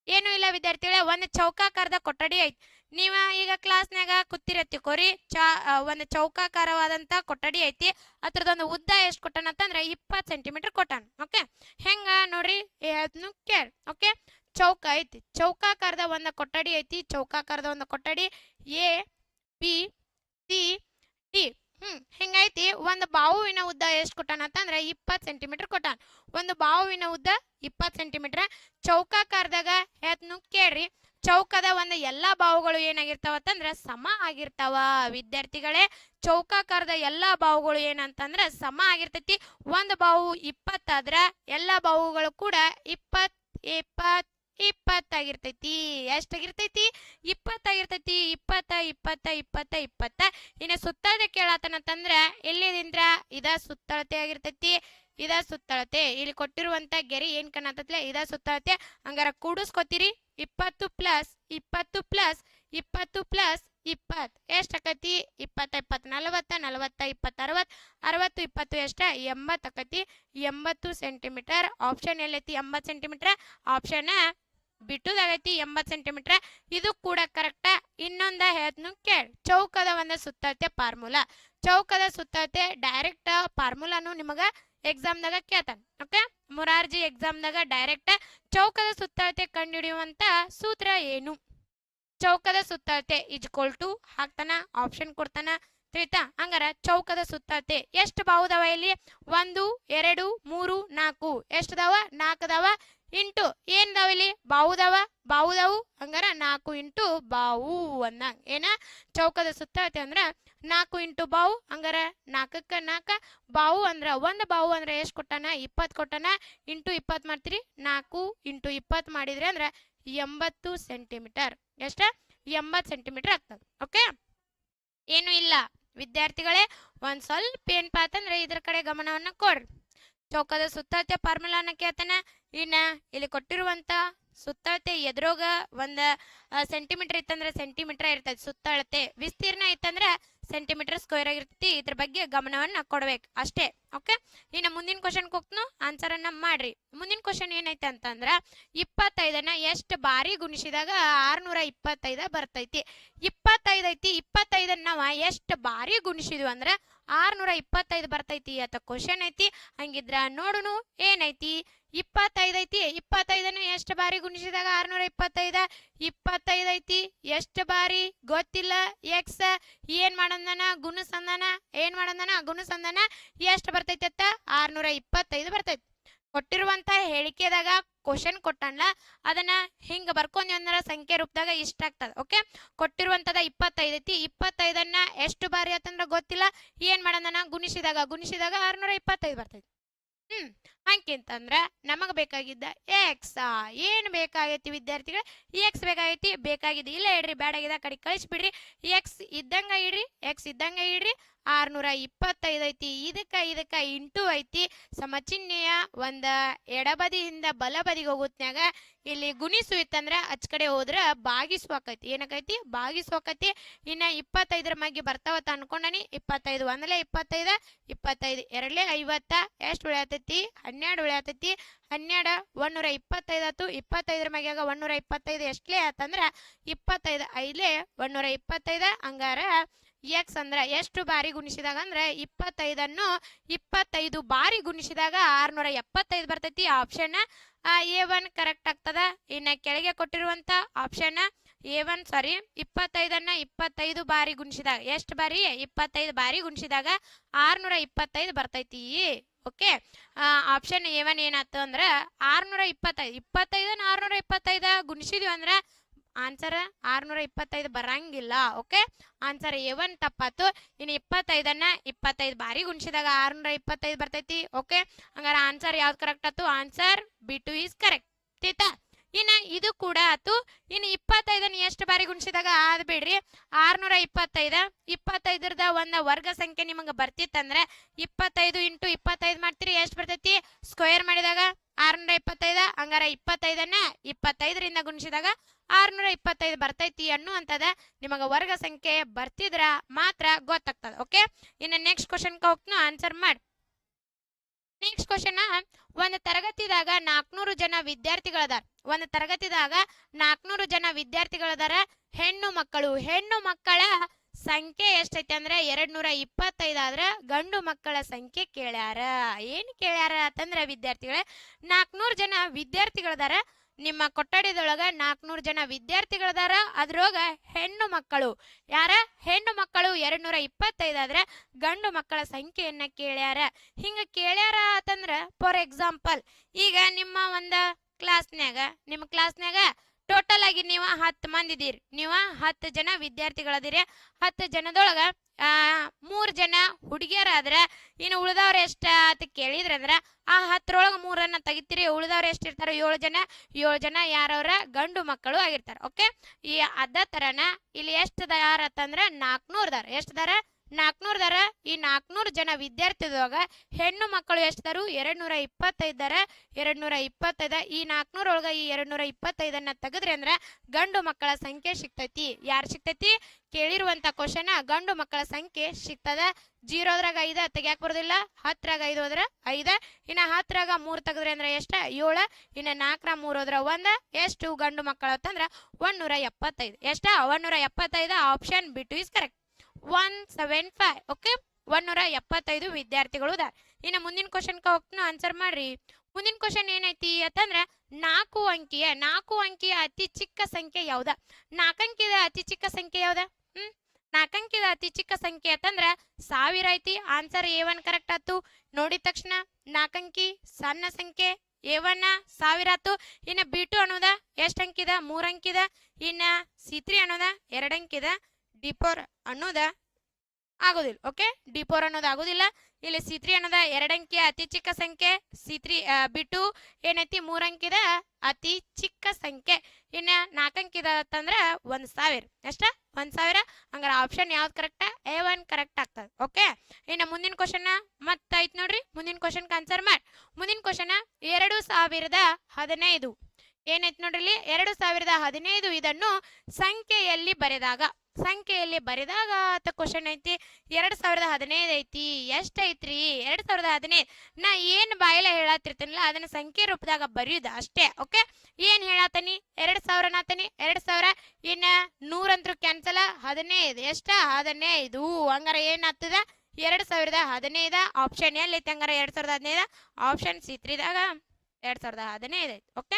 ಏನು ಇಲ್ಲ ವಿದ್ಯಾರ್ಥಿಗಳೇ, ಒಂದು ಚೌಕಾಕಾರದ ಕೊಠಡಿ ಐತಿ. ನೀವ ಈಗ ಕ್ಲಾಸ್ನಾಗ ಕೂತಿರತ್ತಿಕೋರಿ. ಒಂದು ಚೌಕಾಕಾರವಾದಂತ ಕೊಠಡಿ ಐತಿ. ಅದ್ರದೊಂದು ಉದ್ದ ಎಷ್ಟು ಕೊಟ್ಟಾನ ಅಂತಂದ್ರ 20 ಸೆಂಟಿಮೀಟರ್ ಕೊಟ್ಟಾನ. ಓಕೆ, ಹೆಂಗ ನೋಡ್ರಿ ಕೇಳಿ. ಓಕೆ, ಚೌಕ ಐತಿ. ಚೌಕಾಕಾರದ ಒಂದು ಕೊಠಡಿ ಐತಿ. ಚೌಕಾಕಾರದ ಒಂದು ಕೊಠಡಿ A B C D ಹಿಂಗೈತಿ. ಒಂದು ಬಾಹುವಿನ ಉದ್ದ ಎಷ್ಟು ಕೊಟ್ಟಾನ ಅಂತಂದ್ರ 20 ಸೆಂಟಿಮೀಟರ್ ಕೊಟ್ಟಾನ. ಒಂದು ಬಾಹುವಿನ ಉದ್ದ 20 ಸೆಂಟಿಮೀಟರ್. ಚೌಕಾಕಾರದಾಗ ಹೇಳ್ತನು ಕೇಳ್ರಿ. ಚೌಕದ ಒಂದು ಎಲ್ಲಾ ಬಾಹುಗಳು ಏನಾಗಿರ್ತಾವ ಅಂತಂದ್ರ ಸಮ ಆಗಿರ್ತಾವ. ವಿದ್ಯಾರ್ಥಿಗಳೇ, ಚೌಕಾಕಾರದ ಎಲ್ಲಾ ಬಾಹುಗಳು ಏನಂತಂದ್ರ ಸಮ ಆಗಿರ್ತೈತಿ. ಒಂದು ಬಾಹು 20 ಆದ್ರ ಎಲ್ಲಾ ಬಾಹುಗಳು ಕೂಡ 20 20 20 ಆಗಿರ್ತೈತಿ. ಎಷ್ಟಾಗಿರ್ತೈತಿ? 20 ಆಗಿರ್ತೈತಿ. 20 20 20 20. ಇನ್ನು ಸುತ್ತಳತೆ ಕೇಳತ್ತನಂತಂದ್ರ ಎಲ್ಲಿದಿಂದ್ರ ಇದ ಸುತ್ತಳತೆ ಆಗಿರ್ತೈತಿ. ಇದ ಸುತ್ತಳತೆ. ಇಲ್ಲಿ ಕೊಟ್ಟಿರುವಂತ ಗೆರೆ ಏನ್ ಕಾಣತೈತಿ ಇದ ಸುತ್ತಳತೆ. ಹಂಗಾರ ಕೂಡಿಸ್ಕೊತೀರಿ. 20 ಪ್ಲಸ್ 20 ಪ್ಲಸ್ 20 ಪ್ಲಸ್ 20 ಎಷ್ಟಾಕತಿ? 20 20 40 40 20 60 60 20 ಎಷ್ಟ? 80 ಆಕತಿ. 80 ಸೆಂಟಿಮೀಟರ್. ಆಪ್ಷನ್ ಎಲ್ಲೈತಿ? 80 ಸೆಂಟಿಮೀಟರ್. ಆಪ್ಷನ್ ಬಿಟ್ಟುದಾಗೈತಿ 80 ಸೆಂಟಿಮೀಟರ್. ಇದು ಕೂಡ ಕರೆಕ್ಟ್. ಇನ್ನೊಂದ ಹೇಳ್ತನು ಕೇಳಿ. ಚೌಕದ ಒಂದು ಸುತ್ತಳತೆ ಫಾರ್ಮುಲಾ. ಚೌಕದ ಸುತ್ತಳತೆ ಡೈರೆಕ್ಟ್ ಫಾರ್ಮುಲಾನು ನಿಮಗ ಎಕ್ಸಾಮ್ದಾಗ ಕೇಳ್ತಾನ. ಓಕೆ, ಮುರಾರ್ಜಿ ಎಕ್ಸಾಮ್ದಾಗ ಡೈರೆಕ್ಟ್ ಚೌಕದ ಸುತ್ತಳತೆ ಕಂಡುಹಿಡಿಯುವಂತ ಸೂತ್ರ ಏನು? ಚೌಕದ ಸುತ್ತಳತೆ ಈಜ್ಕೊಲ್ ಟು ಹಾಕ್ತಾನ, ಆಪ್ಷನ್ ಕೊಡ್ತಾನ. ತಿಳಿತಾ? ಹಂಗಾರ ಚೌಕದ ಸುತ್ತಳತೆ ಎಷ್ಟು ಬಾವುದವ ಇಲ್ಲಿ? 1 2 3 4 ಎಷ್ಟದಾವ? 4 ಅದಾವ. ಇಂಟು ಏನ್ದಾವ ಇಲ್ಲಿ? ಬಾವುದವು. ಹಂಗಾರ 4 ಇಂಟು ಬಾವು ಅಂದಂಗ. ಏನ ಚೌಕದ ಸುತ್ತಳತೆ ಅಂದ್ರ 4 ಇಂಟು ಬಾವು. ಹಂಗಾರ 4ಕ್ಕ 4 ಬಾವು ಅಂದ್ರ ಒಂದು ಬಾವು ಅಂದ್ರ ಎಷ್ಟು ಕೊಟ್ಟಾನ? 20 ಕೊಟ್ಟಾನ. ಇಂಟು 20 ಮಾಡ್ತೀರಿ. 4 ಇಂಟು 20 ಮಾಡಿದ್ರಿ ಅಂದ್ರ 80 ಸೆಂಟಿಮೀಟರ್. ಎಷ್ಟ? 80 ಸೆಂಟಿಮೀಟರ್ ಆಗ್ತದೆ. ಓಕೆ, ಏನು ಇಲ್ಲ ವಿದ್ಯಾರ್ಥಿಗಳೇ, ಒಂದ್ ಸ್ವಲ್ಪ ಏನಪ್ಪಾ ಅಂತಂದ್ರೆ ಇದ್ರ ಕಡೆ ಗಮನವನ್ನ ಕೊಡ್ರಿ. ಚೌಕದ ಸುತ್ತಳತೆ ಫಾರ್ಮುಲಾನ ಕೇಳ್ತಾನ. ಇನ್ನ ಇಲ್ಲಿ ಕೊಟ್ಟಿರುವಂತ ಸುತ್ತಳತೆ ಎದುರೋಗ ಒಂದ್ ಸೆಂಟಿಮೀಟರ್ ಇತ್ತಂದ್ರೆ ಸೆಂಟಿಮೀಟರ್ ಇರ್ತದೆ ಸುತ್ತಳತೆ. ವಿಸ್ತೀರ್ಣ ಇತ್ತಂದ್ರೆ ಸೆಂಟಿಮೀಟರ್ ಸ್ಕ್ವೇರ್ ಆಗಿರ್ತೈತಿ. ಇದ್ರ ಬಗ್ಗೆ ಗಮನವನ್ನ ಕೊಡ್ಬೇಕು ಅಷ್ಟೇ. ಓಕೆ, ಇನ್ನು ಮುಂದಿನ ಕ್ವಶನ್ ಹೋಗ್ತು, ಆನ್ಸರ್ ಅನ್ನ ಮಾಡ್ರಿ. ಮುಂದಿನ ಕ್ವಶನ್ ಏನೈತೆ ಅಂತಂದ್ರ 25ನ ಎಷ್ಟು ಬಾರಿ ಗುಣಿಸಿದಾಗ 625 ಬರ್ತೈತಿ? 25 ಐತಿ, 25ನ್ನ ನಾವ ಎಷ್ಟು ಬಾರಿ ಗುಣಿಸಿದ್ವಿ ಅಂದ್ರ 625 ಬರ್ತೈತಿ ಅಂತ ಕ್ವಶನ್ ಐತಿ. ಹಂಗಿದ್ರ ನೋಡುನು ಏನೈತಿ? 25 ಐತಿ, 25ನ್ನ ಎಷ್ಟು ಬಾರಿ ಗುಣಿಸಿದಾಗ 625? 25 ಐತಿ, ಎಷ್ಟು ಬಾರಿ ಗೊತ್ತಿಲ್ಲ. ಎಕ್ಸ್ ಏನ್ ಮಾಡಂದನ? ಗುಣಸಂದನ. ಏನ್ ಮಾಡಂದನ? ಗುಣಸಂದನ. ಎಷ್ಟು ಬರ್ತೈತಿ ಅತ್ತ? 625 ಬರ್ತೈತಿ. ಕೊಟ್ಟಿರುವಂತ ಹೇಳಿಕೆದಾಗ ಕ್ವಶನ್ ಕೊಟ್ಟನ್ಲ, ಅದನ್ನ ಹಿಂಗ ಬರ್ಕೊಂಡ್ವಿ ಅಂದ್ರ ಸಂಖ್ಯೆ ರೂಪದಾಗ ಇಷ್ಟ ಆಗ್ತದ. ಓಕೆ, ಕೊಟ್ಟಿರುವಂತದ 25 ಐತಿ, 25ನ್ನ ಎಷ್ಟು ಬಾರಿ ಆತಂದ್ರ ಗೊತ್ತಿಲ್ಲ. ಏನ್ ಮಾಡಂದನ? ಗುಣಿಸಿದಾಗ 625 ಬರ್ತೈತಿ. ಹಂಗಿಂತಂದ್ರ ನಮಗ ಬೇಕಾಗಿದ್ದ ಎಕ್ಸ್. ಏನ್ ಬೇಕಾಗೈತಿ ವಿದ್ಯಾರ್ಥಿಗಳ? ಎಕ್ಸ್ ಬೇಕಾಗೈತಿ. ಬೇಕಾಗಿದ್ದು ಇಲ್ಲ ಇಡ್ರಿ, ಬ್ಯಾಡಾಗಿದ ಕಡೆ ಕಳಿಸ್ಬಿಡ್ರಿ. ಎಕ್ಸ್ ಇದ್ದಂಗ ಇಡ್ರಿ, 625 ಐತಿ. ಇದಕ್ಕ ಇಂಟು ಐತಿ. ಸಮಚಿಹ್ನೆಯ ಒಂದ ಎಡಬದಿಯಿಂದ ಬಲಬದಿಗೆ ಹೋಗುತ್ನ್ಯಾಗ ಇಲ್ಲಿ ಗುಣಿಸು ಇತ್ತಂದ್ರ ಅಚ್ ಕಡೆ ಹೋದ್ರ ಬಾಗಿಸು ಆಕೈತಿ. ಏನಾಕೈತಿ? ಬಾಗಿಸು ಆಕೈತಿ. ಇನ್ನ 25ರ ಮಗೆ ಬರ್ತಾವತ್ತ ಅನ್ಕೊಂಡನಿ. 25 ಒಂದಲೇ 25, 25 ಎರಡ್ಲೆ 50. ಎಷ್ಟು ಉಳಿಯತೈತಿ? 12 ಉಳಿಯತೈತಿ. 12 125 ಆತು. 25ರ ಮ್ಯಾಗ 125 ಎಷ್ಟಲೇ ಆತಂದ್ರ 25 5ಲೇ 125. ಹಂಗಾರ ಎಕ್ಸ್ ಅಂದ್ರ ಎಷ್ಟು ಬಾರಿ ಗುಣಿಸಿದಾಗ ಅಂದ್ರ 25ನ್ನು 25 ಬಾರಿ ಗುಣಿಸಿದಾಗ 675 ಬರ್ತೈತಿ. ಆಪ್ಷನ್ A1 ಕರೆಕ್ಟ್ ಆಗ್ತದ. ಇನ್ನ ಕೆಳಗೆ ಕೊಟ್ಟಿರುವಂತ ಆಪ್ಷನ್ A1 ಸಾರಿ 25ನ್ನ 25 ಬಾರಿ ಗುಣಿಸಿದಾಗ ಎಷ್ಟು ಬಾರಿ? 25 ಬಾರಿ ಗುಣಿಸಿದಾಗ 625 ಬರ್ತೈತಿ. ಓಕೆ, ಆಪ್ಷನ್ A1 ಏನಾಯ್ತು ಅಂದ್ರ 625. 25ನ್ನ 625 ಗುಣಿಸಿದ್ವಿ ಅಂದ್ರ ಆನ್ಸರ್ 625 ಬರಂಗಿಲ್ಲ. Okay, answer A1 ತಪ್ಪಾತು. ಇನ್ನು 25ನ್ನ 25 ಬಾರಿ ಗುಣಿಸಿದಾಗ 625 ಬರ್ತೈತಿ. ಓಕೆ, ಹಂಗಾರ ಆನ್ಸರ್ ಯಾವ್ದು ಕರೆಕ್ಟ್ ಆತು? Answer B2 is correct. ಆಯ್ತಾ? ಇನ್ನ ಇದು ಕೂಡ ಆತು. ಇನ್ನು 25ನ್ನ ಎಷ್ಟು ಬಾರಿ ಗುಣಿಸಿದಾಗ ಆದ್ ಬಿಡ್ರಿ 625. 25ರದ ಒಂದ ವರ್ಗ ಸಂಖ್ಯೆ ನಿಮಗೆ ಬರ್ತಿತ್ತಂದ್ರೆ 25 ಇಂಟು 25 ಮಾಡ್ತೀರಿ. ಎಷ್ಟು ಬರ್ತೈತಿ? ಸ್ಕ್ವೇರ್ ಮಾಡಿದಾಗ 625. ಹಂಗಾರ 25ನ್ನ 25ರಿಂದ ಗುಣಿಸಿದಾಗ 625 ಬರ್ತೈತಿ ಅನ್ನುವಂಥದ ನಿಮಗೆ ವರ್ಗ ಸಂಖ್ಯೆ ಬರ್ತಿದ್ರ ಮಾತ್ರ ಗೊತ್ತಾಗ್ತದ. ಓಕೆ, ಇನ್ನು ನೆಕ್ಸ್ಟ್ ಕ್ವಶನ್ ಹೋಗ್ತು, ಆನ್ಸರ್ ಮಾಡಿ. ನೆಕ್ಸ್ಟ್ ಕ್ವಶನ್, ಒಂದು ತರಗತಿದಾಗ 400 ಜನ ವಿದ್ಯಾರ್ಥಿಗಳದಾರ. ಒಂದು ತರಗತಿದಾಗ 400 ಜನ ವಿದ್ಯಾರ್ಥಿಗಳದಾರ. ಹೆಣ್ಣು ಮಕ್ಕಳ ಸಂಖ್ಯೆ ಎಷ್ಟೈತಿ ಅಂದ್ರೆ 225 ಆದ್ರ ಗಂಡು ಮಕ್ಕಳ ಸಂಖ್ಯೆ ಕೇಳ್ಯಾರ. ಏನ್ ಕೇಳ್ಯಾರ ಅಂತಂದ್ರ ವಿದ್ಯಾರ್ಥಿಗಳ 400 ಜನ ವಿದ್ಯಾರ್ಥಿಗಳದಾರ. ನಿಮ್ಮ ಕೊಠಡಿದೊಳಗ 400 ಜನ ವಿದ್ಯಾರ್ಥಿಗಳದಾರ. ಅದ್ರೊಳಗ ಹೆಣ್ಣು ಮಕ್ಕಳು ಯಾರ? ಹೆಣ್ಣು ಮಕ್ಕಳು 225 ಆದ್ರೆ ಗಂಡು ಮಕ್ಕಳ ಸಂಖ್ಯೆಯನ್ನ ಕೇಳ್ಯಾರ. ಹಿಂಗ ಕೇಳ್ಯಾರ ಅಂತಂದ್ರ ಫಾರ್ ಎಕ್ಸಾಂಪಲ್ ಈಗ ನಿಮ್ಮ ಒಂದ ನಿಮ್ಮ ಕ್ಲಾಸ್ನ್ಯಾಗ ಟೋಟಲ್ ಆಗಿ ನೀವು 10 ಮಂದಿ ಇದೀರಿ. ನೀವು 10 ಜನ ವಿದ್ಯಾರ್ಥಿಗಳದಿರಿ. 10 ಜನದೊಳಗ 3 ಜನ ಹುಡುಗಿಯರಾದ್ರ ಇನ್ನು ಉಳಿದವ್ರ ಎಷ್ಟ ಅಂತ ಕೇಳಿದ್ರಂದ್ರ ಆ 10ರೊಳಗ 3ಅನ್ನ ತೆಗಿತೀರಿ. ಉಳಿದವ್ರ ಎಷ್ಟ ಇರ್ತಾರ? 7 ಜನ ಯಾರವ್ರ? ಗಂಡು ಮಕ್ಕಳು ಆಗಿರ್ತಾರ. ಓಕೆ, ಈ ಅದ ತರನ ಇಲ್ಲಿ ಎಷ್ಟು ದಾರ ಅಂತಂದ್ರ 400 ದಾರ. ಎಷ್ಟು ದಾರ? 400 ದಾರ. ಈ 400 ಜನ ವಿದ್ಯಾರ್ಥಿದೊಳಗ ಹೆಣ್ಣು ಮಕ್ಕಳು ಎಷ್ಟಾರು? 225 ದಾರ. 225. ಈ 400 ಒಳಗ ಈ 225ಅನ್ನ ತೆಗೆದ್ರಿ ಅಂದ್ರ ಗಂಡು ಮಕ್ಕಳ ಸಂಖ್ಯೆ ಸಿಗ್ತೈತಿ. ಯಾರು ಸಿಗ್ತೈತಿ? ಕೇಳಿರುವಂತ ಕ್ವಶನ್ ಗಂಡು ಮಕ್ಕಳ ಸಂಖ್ಯೆ ಸಿಗ್ತದ. 0ದ್ರಾಗ 5 ತೆಗ್ಯಾಕ ಬರೋದಿಲ್ಲ. 10ರಾಗ 5 ಹೋದ್ರ 5. ಇನ್ನ 10ರಾಗ 3 ತೆಗೆದ್ರಿ ಅಂದ್ರೆ ಎಷ್ಟ? 7. ಇನ್ನ 4ರ 3 ಹೋದ್ರ 1. ಎಷ್ಟು ಗಂಡು ಮಕ್ಕಳು ಅಂತಂದ್ರ 175. ಎಷ್ಟ? 175. Option B2 is correct. 175. Okay, 175 ವಿದ್ಯಾರ್ಥಿಗಳು. ಇನ್ನು ಮುಂದಿನ ಕ್ವಶನ್ಗೆ ಹೋಗ್ತೀನಿ ಆನ್ಸರ್ ಮಾಡ್ರಿ. ಮುಂದಿನ ಕ್ವಶನ್ ಏನೈತಿ ಅಂತಂದ್ರೆ ನಾಲ್ಕು ಅಂಕಿಯ ಅತಿ ಚಿಕ್ಕ ಸಂಖ್ಯೆ ಯಾವ್ದ? ನಾಲ್ಕಂಕಿದ ಅತಿ ಚಿಕ್ಕ ಸಂಖ್ಯೆ ಯಾವ್ದ? ನಾಲ್ಕಂಕಿದ ಅತಿ ಚಿಕ್ಕ ಸಂಖ್ಯೆ ಅಂತಂದ್ರ 1000 ಐತಿ. ಆನ್ಸರ್ A1 ಕರೆಕ್ಟ್ ಆತು. ನೋಡಿದ ತಕ್ಷಣ ನಾಲ್ಕಂಕಿ ಸಣ್ಣ ಸಂಖ್ಯೆ A1 1000 ಆತು. ಇನ್ನ B2 ಅನ್ನೋದ ಎಷ್ಟು ಅಂಕಿದ? 3 ಅಂಕಿದ. ಇನ್ನ C3 ಅನ್ನೋದ 2 ಅಂಕಿದ. D4 ಅನ್ನೋದ ಆಗೋದಿಲ್ಲ. ಓಕೆ, D4 ಅನ್ನೋದು ಆಗೋದಿಲ್ಲ. ಇಲ್ಲಿ C3 ಅನ್ನೋದ 2 ಅಂಕಿಯ ಅತಿ ಚಿಕ್ಕ ಸಂಖ್ಯೆ. C3 B2 ಏನೈತಿ 3 ಅಂಕಿದ ಅತಿ ಚಿಕ್ಕ ಸಂಖ್ಯೆ. ಇನ್ನ 4 ಅಂಕಿದ ಅಂತಂದ್ರ 1000. ಎಷ್ಟ? 1000. ಹಂಗಾರ ಆಪ್ಷನ್ ಯಾವ್ದು ಕರೆಕ್ಟ್? A1 ಕರೆಕ್ಟ್ ಆಗ್ತದೆ. ಓಕೆ, ಇನ್ನು ಮುಂದಿನ ಕ್ವಶನ್ ಮತ್ತೈತ್ ನೋಡ್ರಿ. ಮುಂದಿನ ಕ್ವಶನ್ ಆನ್ಸರ್ ಮಾಡಿ. ಮುಂದಿನ ಕ್ವಶನ್ 2015 ಏನೈತಿ ನೋಡ್ರಿ ಇಲ್ಲಿ 2015 ಇದನ್ನು ಸಂಖ್ಯೆಯಲ್ಲಿ ಬರೆದಾಗ ಅಂತ ಕ್ವಶನ್ ಐತಿ. 2015 ಐತಿ. ಎಷ್ಟೈತ್ರಿ 2015? ನಾ ಏನ್ ಬಾಯಲ್ಲ ಹೇಳತ್ತಿರ್ತೀನಲ್ಲ ಅದನ್ನ ಸಂಖ್ಯೆ ರೂಪದಾಗ ಬರೆಯುದ ಅಷ್ಟೇ. ಓಕೆ, ಏನ್ ಹೇಳತ್ತನಿ? 2000 ನಾತನಿ. 2000 ಇನ್ನ 100 ಅಂತೂ ಕ್ಯಾನ್ಸಲ್. 15 ಎಷ್ಟ? 15. ಹಂಗಾರ ಏನಾಗ್ತದ? 2015 ಆಪ್ಷನ್ ಎಲ್ಲೈತಿ? ಹಂಗಾರ 2015 ಆಪ್ಷನ್ C3 ದಾಗ 2015 ಐತಿ. ಓಕೆ,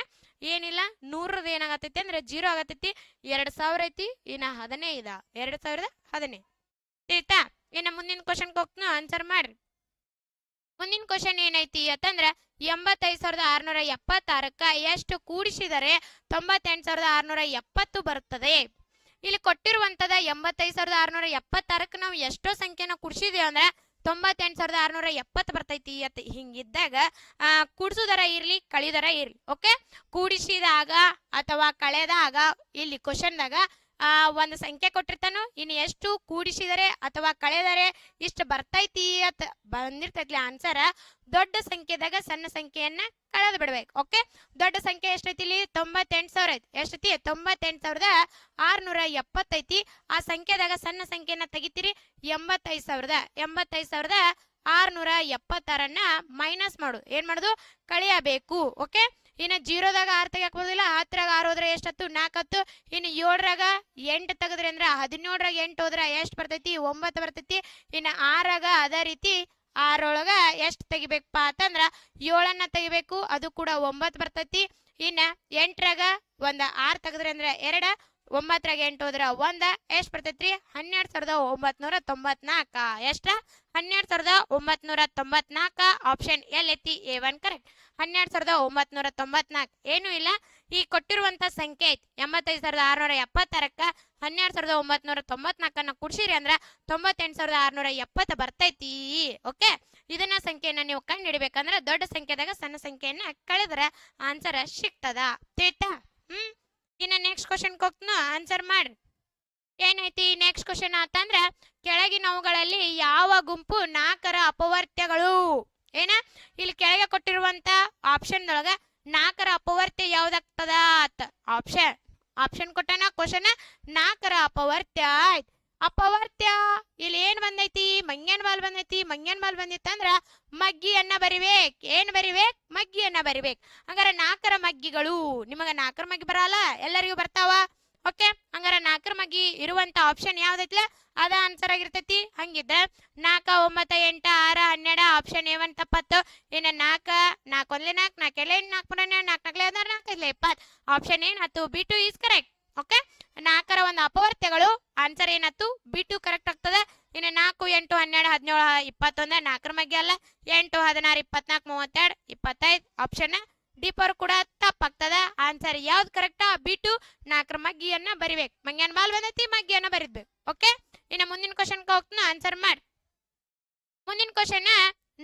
ಏನಿಲ್ಲ 100 ಏನಾಗತೈತಿ ಅಂದ್ರೆ 0 ಆಗತೈತಿ. 2000 ಐತಿ. ಇನ್ನ 15 2015 ಆಯ್ತಾ? ಇನ್ನ ಮುಂದಿನ ಕ್ವಶನ್ ಹೋಗ್ತೀನಿ ಆನ್ಸರ್ ಮಾಡ್ರಿ. ಮುಂದಿನ ಕ್ವಶನ್ ಏನೈತಿ ಅಂತಂದ್ರ 85676ಕ್ಕ ಎಷ್ಟು ಕೂಡಿಸಿದರೆ 98670 ಬರುತ್ತದೆ? ಇಲ್ಲಿ ಕೊಟ್ಟಿರುವಂತದ 85676ಕ್ಕೆ ನಾವು ಎಷ್ಟೋ ಸಂಖ್ಯೆನ ಕೂಡಿಸಿದೇವ ಅಂದ್ರೆ 98670 ಬರ್ತೈತಿ. ಹಿಂಗಿದ್ದಾಗ ಕೂಡಿಸುದರ ಇರ್ಲಿ ಕಳಿದರ ಇರ್ಲಿ. ಓಕೆ, ಕೂಡಿಸಿದಾಗ ಅಥವಾ ಕಳೆದಾಗ ಇಲ್ಲಿ ಕ್ವಶನ್ದಾಗ ಒಂದು ಸಂಖ್ಯೆ ಕೊಟ್ಟಿರ್ತಾನು. ಇನ್ನು ಎಷ್ಟು ಕೂಡಿಸಿದರೆ ಅಥವಾ ಕಳೆದರೆ ಇಷ್ಟು ಬರ್ತೈತಿ ಅಂತ ಬಂದಿರ್ತೈತಿ ಆನ್ಸರ್. ದೊಡ್ಡ ಸಂಖ್ಯೆದಾಗ ಸಣ್ಣ ಸಂಖ್ಯೆಯನ್ನ ಕಳೆದು ಬಿಡ್ಬೇಕು. ಓಕೆ, ದೊಡ್ಡ ಸಂಖ್ಯೆ ಎಷ್ಟೈತಿ? ಇಲ್ಲಿ 98000 ಐತಿ. ಎಷ್ಟೈತಿ? 98670 ಐತಿ. ಆ ಸಂಖ್ಯೆದಾಗ ಸಣ್ಣ ಸಂಖ್ಯೆಯನ್ನ ತೆಗಿತೀರಿ 85670 ಮೈನಸ್ ಮಾಡು. ಏನ್ ಮಾಡುದು? ಕಳಿಯಬೇಕು. ಓಕೆ, ಇನ್ನು 0ದಾಗ 6 ತೆಗಿಯಾಕೋದಿಲ್ಲ. 10ರಾಗ 6 ಹೋದ್ರೆ ಎಷ್ಟತ್ತು? 4. ಇನ್ನು 7ರಾಗ 8 ತೆಗದ್ರಿ ಅಂದ್ರ 17ರಾಗ 8 ಹೋದ್ರ ಎಷ್ಟು ಬರ್ತೈತಿ? 9 ಬರ್ತೈತಿ. ಇನ್ನು 6ರಾಗ ಅದೇ ರೀತಿ 6 ಎಷ್ಟು ತೆಗಿಬೇಕಪ್ಪ ಅಂತಂದ್ರ 7 ತೆಗಿಬೇಕು. ಅದು ಕೂಡ 9 ಬರ್ತೈತಿ. ಇನ್ನ 8ರಾಗ 6 ತೆಗದ್ರಿ ಅಂದ್ರ 2. 9ರಾಗ 8 ಹೋದ್ರ 1 ಎಷ್ಟು ಬರ್ತೈತ್ರಿ? 12994. ಎಷ್ಟ? 12994. ಆಪ್ಷನ್ ಎಲ್ ಐತಿ A1 ಕರೆಕ್ಟ್. 12994. ಏನು ಇಲ್ಲ, ಈ ಕೊಟ್ಟಿರುವಂತ ಸಂಖ್ಯೆ ಐತಿ 85676ಕ್ಕ 12994 ಕೂಡಿಸಿರಿ ಅಂದ್ರ 98670 ಬರ್ತೈತಿ. ಓಕೆ, ಇದನ್ನ ಸಂಖ್ಯೆಯನ್ನ ನೀವು ಕಂಡು ಹಿಡಿಬೇಕಂದ್ರ ದೊಡ್ಡ ಸಂಖ್ಯೆದಾಗ ಸಣ್ಣ ಸಂಖ್ಯೆಯನ್ನ ಕಳೆದ್ರ ಆನ್ಸರ್ ಸಿಗ್ತದ. ಆಯ್ತಾ? ಇನ್ನ ನೆಕ್ಸ್ಟ್ ಕ್ವಶನ್ ಹೋಗ್ತೀನಿ ಆನ್ಸರ್ ಮಾಡ್ರಿ. ಏನೈತಿ ನೆಕ್ಸ್ಟ್ ಕ್ವಶನ್ ಅಂತಂದ್ರ ಕೆಳಗಿನವುಗಳಲ್ಲಿ ಯಾವ ಗುಂಪು 4ರ ಅಪವರ್ತ್ಯಗಳು? ಏನ ಇಲ್ಲಿ ಕೆಳಗೆ ಕೊಟ್ಟಿರುವಂತ ಆಪ್ಷನ್ ಒಳಗ 4ರ ಅಪವರ್ತ್ಯ ಯಾವ್ದಾಗ್ತದ ಅಂತ ಆಪ್ಷನ್ ಕೊಟ್ಟನ. ಕ್ವಶನ್ 4ರ ಅಪವರ್ತ್ಯ ಆಯ್ತು. ಅಪವರ್ತ್ಯ ಇಲ್ಲಿ ಏನ್ ಬಂದೈತಿ? ಮಂಗ್ಯನ್ ಬಾಲ್ ಬಂದೈತಿ. ಮಂಗ್ಯನ್ ಬಾಲ್ ಬಂದಿತ್ತ ಅಂದ್ರ ಮಗ್ಗಿಯನ್ನ ಬರಿಬೇಕ್. ಏನ್ ಬರಿಬೇಕ್? ಮಗ್ಗಿಯನ್ನ ಬರಿಬೇಕ್. ಹಂಗಾರ 4ರ ಮಗ್ಗಿಗಳು. ನಿಮಗ 4ರ ಮಗ್ಗಿ ಬರಲ್ಲ, ಎಲ್ಲರಿಗೂ ಬರ್ತಾವ. ಓಕೆ, ಹಂಗಾರ 4ರ ಮಗ್ಗಿ ಇರುವಂತ ಆಪ್ಷನ್ ಯಾವ್ದೈತ್ಲ ಅದ ಆನ್ಸರ್ ಆಗಿರ್ತೈತಿ. ಹಂಗಿದ್ದ 4 9 8 6 12 ಆಪ್ಷನ್ A1 ತಪ್ಪತ್ತು. ಇನ್ನು 4 4 1 4 4 8 4 4 4 4 20 ಆಪ್ಷನ್ ಏನಾಯ್ತು? B2 is correct. ಓಕೆ, 4ರ ಒಂದು ಅಪವರ್ತ್ಯಗಳು ಆನ್ಸರ್ ಏನಾಯ್ತು? B2 ಕರೆಕ್ಟ್ ಆಗ್ತದೆ. ಇನ್ನು 4 8 12 17 21 4ರ ಮಗ್ಗಿ ಅಲ್ಲ. 8 16 24 32 25 ಆಪ್ಷನ್ D4 ಕೂಡ ತಪ್ಪಾಗ್ತದ. ಆನ್ಸರ್ ಯಾವ್ದು ಕರೆಕ್ಟ್? B2 4ರ ಮಗ್ಗಿಯನ್ನ ಬರಿಬೇಕು. ಮಂಗ್ಯನ್ ಬಾಲ್ ಬಂದೈತಿ, ಮಗ್ಗಿಯನ್ನ ಬರಿಬೇಕು. ಓಕೆ, ಇನ್ನು ಮುಂದಿನ ಕ್ವಶನ್ ಹೋಗ್ತೀನಿ ಆನ್ಸರ್ ಮಾಡಿ. ಮುಂದಿನ ಕ್ವಶನ್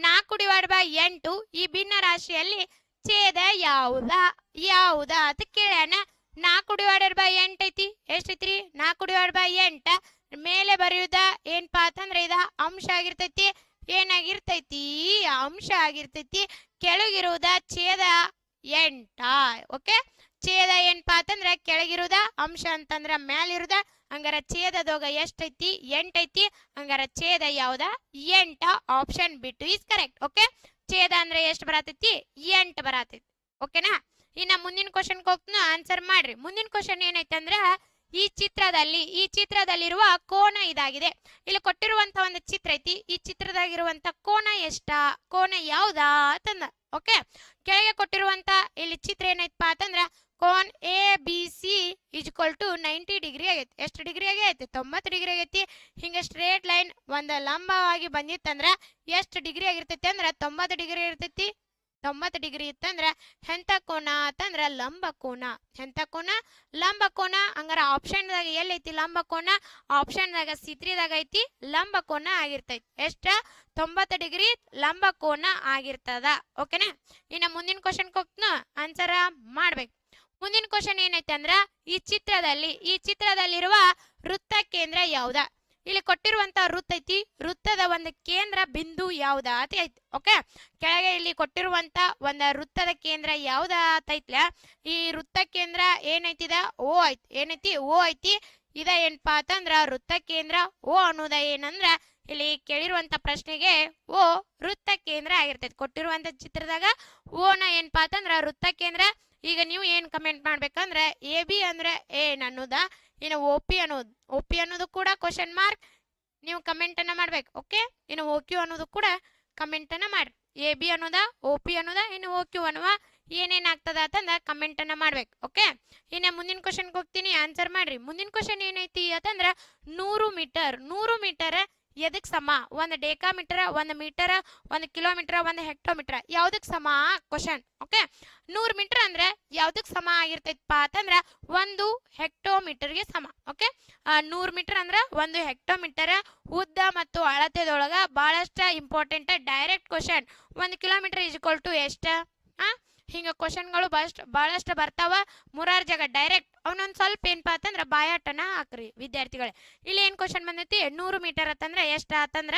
4/8 ಈ ಭಿನ್ನ ರಾಶಿಯಲ್ಲಿ ಛೇದ ಯಾವ್ದ ಅಂತ ಕೇಳ್ಯಾನ. 4/8 ಐತಿ. ಎಷ್ಟೈತ್ರಿ? 4/8 ಮೇಲೆ ಬರೆಯುವುದ ಏನ್ಪಾ ಅಂತಂದ್ರೆ ಇದ ಅಂಶ ಆಗಿರ್ತೈತಿ. ಏನಾಗಿರ್ತೈತಿ? ಅಂಶ ಆಗಿರ್ತೈತಿ. ಕೆಳಗಿರುವುದ ಛೇದ 8. ಓಕೆ, ಛೇದ ಏನಪ್ಪಾ ಅಂತಂದ್ರೆ ಕೆಳಗಿರುವುದ, ಅಂಶ ಅಂತಂದ್ರ ಮ್ಯಾಲಿರುದ. ಹಂಗಾರ ಛೇದದೋಗ ಎಷ್ಟೈತಿ? 8 ಐತಿ. ಹಂಗಾರ ಛೇದ ಯಾವ್ದ? 8. Option B2 is correct. Okay, ಛೇದ ಅಂದ್ರೆ ಎಷ್ಟು ಬರತೈತಿ? 8 ಬರತೈತಿ. ಓಕೆನಾ? ಇನ್ನ ಮುಂದಿನ ಕ್ವಶನ್ ಹೋಗ್ತೀನಿ ಆನ್ಸರ್ ಮಾಡ್ರಿ. ಮುಂದಿನ ಕ್ವಶನ್ ಏನೈತೆ ಅಂದ್ರ ಈ ಚಿತ್ರದಲ್ಲಿರುವ ಕೋನ ಇದಾಗಿದೆ. ಇಲ್ಲಿ ಕೊಟ್ಟಿರುವಂತ ಒಂದು ಚಿತ್ರ ಐತಿ. ಈ ಚಿತ್ರದಾಗಿರುವಂತ ಕೋನ ಕೋನ ಯಾವ್ದಾ ಅಂತಂದ. ಓಕೆ, ಕೆಳಗೆ ಕೊಟ್ಟಿರುವಂತ ಇಲ್ಲಿ ಚಿತ್ರ ಏನೈತಪ್ಪ ಅಂತಂದ್ರ ಕೋನ್ A B C equal to 90 degree ಆಗೈತಿ. ಎಷ್ಟು ಡಿಗ್ರಿ ಆಗೈತಿ? 90 ಡಿಗ್ರಿ ಆಗೈತಿ. ಹಿಂಗೆ ಸ್ಟ್ರೇಟ್ ಲೈನ್ ಒಂದು ಲಂಬವಾಗಿ ಬಂದಿತ್ತಂದ್ರ ಎಷ್ಟು ಡಿಗ್ರಿ ಆಗಿರ್ತೈತಿ ಅಂದ್ರ 90 ಡಿಗ್ರಿ ಇರ್ತೈತಿ. 90 ಡಿಗ್ರಿ ಇತ್ತಂದ್ರ ಎಂತ ಕೋನ ಅಂತಂದ್ರ ಲಂಬ ಕೋನ. ಎಂತ ಕೋನ? ಲಂಬ ಕೋನ. ಹಂಗಾರ ಆಪ್ಷನ್ ದಾಗ ಎಲ್ಲೈತಿ ಲಂಬ ಕೋನ? ಆಪ್ಷನ್ ದಾಗ C3 ದಾಗ ಐತಿ ಲಂಬ ಕೋನ ಆಗಿರ್ತೈತಿ. ಎಷ್ಟ? 90 ಡಿಗ್ರಿ ಲಂಬ ಕೋನ ಆಗಿರ್ತದ. ಓಕೆನಾ? ಇನ್ನ ಮುಂದಿನ ಕ್ವಶನ್ ಹೋಗ್ತನ, ಆನ್ಸರ್ ಮಾಡ್ಬೇಕು. ಮುಂದಿನ ಕ್ವಶನ್ ಏನೈತೆ ಅಂದ್ರ ಈ ಚಿತ್ರದಲ್ಲಿರುವ ವೃತ್ತ ಕೇಂದ್ರ ಯಾವ್ದಾ? ಇಲ್ಲಿ ಕೊಟ್ಟಿರುವಂತ ವೃತ್ತ ಐತಿ. ವೃತ್ತದ ಒಂದು ಕೇಂದ್ರ ಬಿಂದು ಯಾವ್ದಾ ಅಂತ ಐತಿ. ಓಕೆ, ಕೆಳಗೆ ಇಲ್ಲಿ ಕೊಟ್ಟಿರುವಂತ ಒಂದು ವೃತ್ತದ ಕೇಂದ್ರ ಯಾವ್ದಾ ಅಂತ ಐತ್ಲ. ಈ ವೃತ್ತ ಕೇಂದ್ರ ಏನೈತಿದ? ಓ ಐತಿ. ಏನೈತಿ? ಓ ಐತಿ. ಇದ ಏನಪ್ಪಾ ಅಂತಂದ್ರ ವೃತ್ತ ಕೇಂದ್ರ ಓ ಅನ್ನೋದ ಏನಂದ್ರ ಇಲ್ಲಿ ಕೇಳಿರುವಂತ ಪ್ರಶ್ನೆಗೆ ಓ ವೃತ್ತ ಕೇಂದ್ರ ಆಗಿರ್ತೈತಿ. ಕೊಟ್ಟಿರುವಂತ ಚಿತ್ರದಾಗ ಓನ ಏನಪ್ಪಾ ಅಂತಂದ್ರ ವೃತ್ತ ಕೇಂದ್ರ. ಈಗ ನೀವು ಏನ್ ಕಮೆಂಟ್ ಮಾಡ್ಬೇಕಂದ್ರೆ ಎ ಬಿ ಅಂದ್ರೆ ಏನ್ ಅನ್ನೋದ, ಇನ್ನು ಒ ಪಿ ಅನ್ನೋದು ಕೂಡ ಕ್ವಶನ್ ಮಾರ್ಕ್ ನೀವು ಕಮೆಂಟ್ ಅನ್ನ ಮಾಡ್ಬೇಕು. ಓಕೆ, ಇನ್ನು ಓ ಕ್ಯೂ ಅನ್ನೋದು ಕೂಡ ಕಮೆಂಟ್ ಅನ್ನ ಮಾಡ್ರಿ. ಎ ಬಿ ಅನ್ನೋದ, ಒ ಪಿ ಅನ್ನೋದ, ಇನ್ನು ಓ ಕ್ಯೂ ಅನ್ನುವ ಏನೇನ್ ಆಗ್ತದ ಅಂತಂದ ಕಮೆಂಟ್ ಅನ್ನ ಮಾಡ್ಬೇಕು. ಓಕೆ, ಇನ್ನ ಮುಂದಿನ ಕ್ವಶನ್ ಹೋಗ್ತೀನಿ, ಆನ್ಸರ್ ಮಾಡ್ರಿ. ಮುಂದಿನ ಕ್ವಶನ್ ಏನೈತಿ ಅಂತಂದ್ರ 100 ಮೀಟರ್ ಎದಕ್ ಸಮ? ಒಂದು ಡೆಕಾಮೀಟರ್, 1 ಮೀಟರ್, 1 ಕಿಲೋಮೀಟರ್, 1 ಹೆಕ್ಟೋಮೀಟರ್ ಯಾವ್ದಕ್ ಸಮ? ಕ್ವಶನ್. ಓಕೆ, 100 ಮೀಟರ್ ಅಂದ್ರೆ ಯಾವ್ದಕ್ ಸಮ ಆಗಿರ್ತೈತಪ್ಪ ಅಂತಂದ್ರ 1 ಹೆಕ್ಟೋಮೀಟರ್ಗೆ ಸಮ. ಓಕೆ, 100 ಮೀಟರ್ ಅಂದ್ರ 1 ಹೆಕ್ಟೋಮೀಟರ್. ಉದ್ದ ಮತ್ತು ಅಳತೆದೊಳಗ ಬಹಳಷ್ಟ important direct question. 1 kilometre equal to ಎಷ್ಟ? ಹಿಂಗ ಕ್ವಶನ್ಗಳು ಬಹಳಷ್ಟು ಬರ್ತಾವ ಮುರಾರ್ಜಾಗ ಡೈರೆಕ್ಟ್. ಅವನೊಂದ್ ಸ್ವಲ್ಪ ಏನಪ್ಪಾ ಅಂತಂದ್ರ ಬಾಯಾಟನ ಹಾಕ್ರಿ ವಿದ್ಯಾರ್ಥಿಗಳೇ. ಇಲ್ಲಿ ಏನ್ ಕ್ವಶನ್ ಬಂದೈತಿ? 100 ಮೀಟರ್ ಅಂತಂದ್ರ ಎಷ್ಟ ಆತಂದ್ರ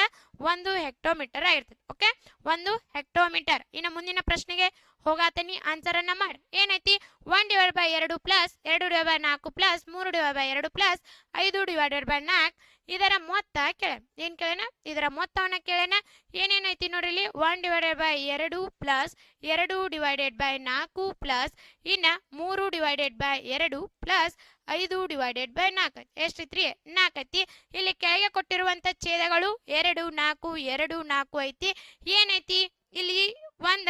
1 ಹೆಕ್ಟೋಮೀಟರ್ ಆಗಿರ್ತೈತಿ. ಓಕೆ, 1 ಹೆಕ್ಟೋಮೀಟರ್. ಇನ್ನು ಮುಂದಿನ ಪ್ರಶ್ನೆಗೆ ಹೋಗಾತನಿ, ಆನ್ಸರ್ ಅನ್ನ ಮಾಡಿ. ಏನೈತಿ? 1/2 ಪ್ಲಸ್ 2/4 ಪ್ಲಸ್ 3/2 ಪ್ಲಸ್ 5/4 ಇದರ ಮೊತ್ತ ಕೇಳ. ಏನ್ ಕೇಳೇನ? ಇದರ ಮೊತ್ತವನ್ನ ಕೇಳೇನ. ಏನೇನೈತಿ ನೋಡ್ರಿ ಇಲ್ಲಿ 1/2 ಪ್ಲಸ್ 2/4 ಪ್ಲಸ್ ಇನ್ನ 3/2 ಪ್ಲಸ್ 5/4 ಎಷ್ಟೈತ್ರಿ? 4 ಐತಿ. ಇಲ್ಲಿ ಕೆಳಗೆ ಕೊಟ್ಟಿರುವಂತ ಛೇದಗಳು 2 4 2 4 ಐತಿ. ಏನೈತಿ ಇಲ್ಲಿ ಒಂದ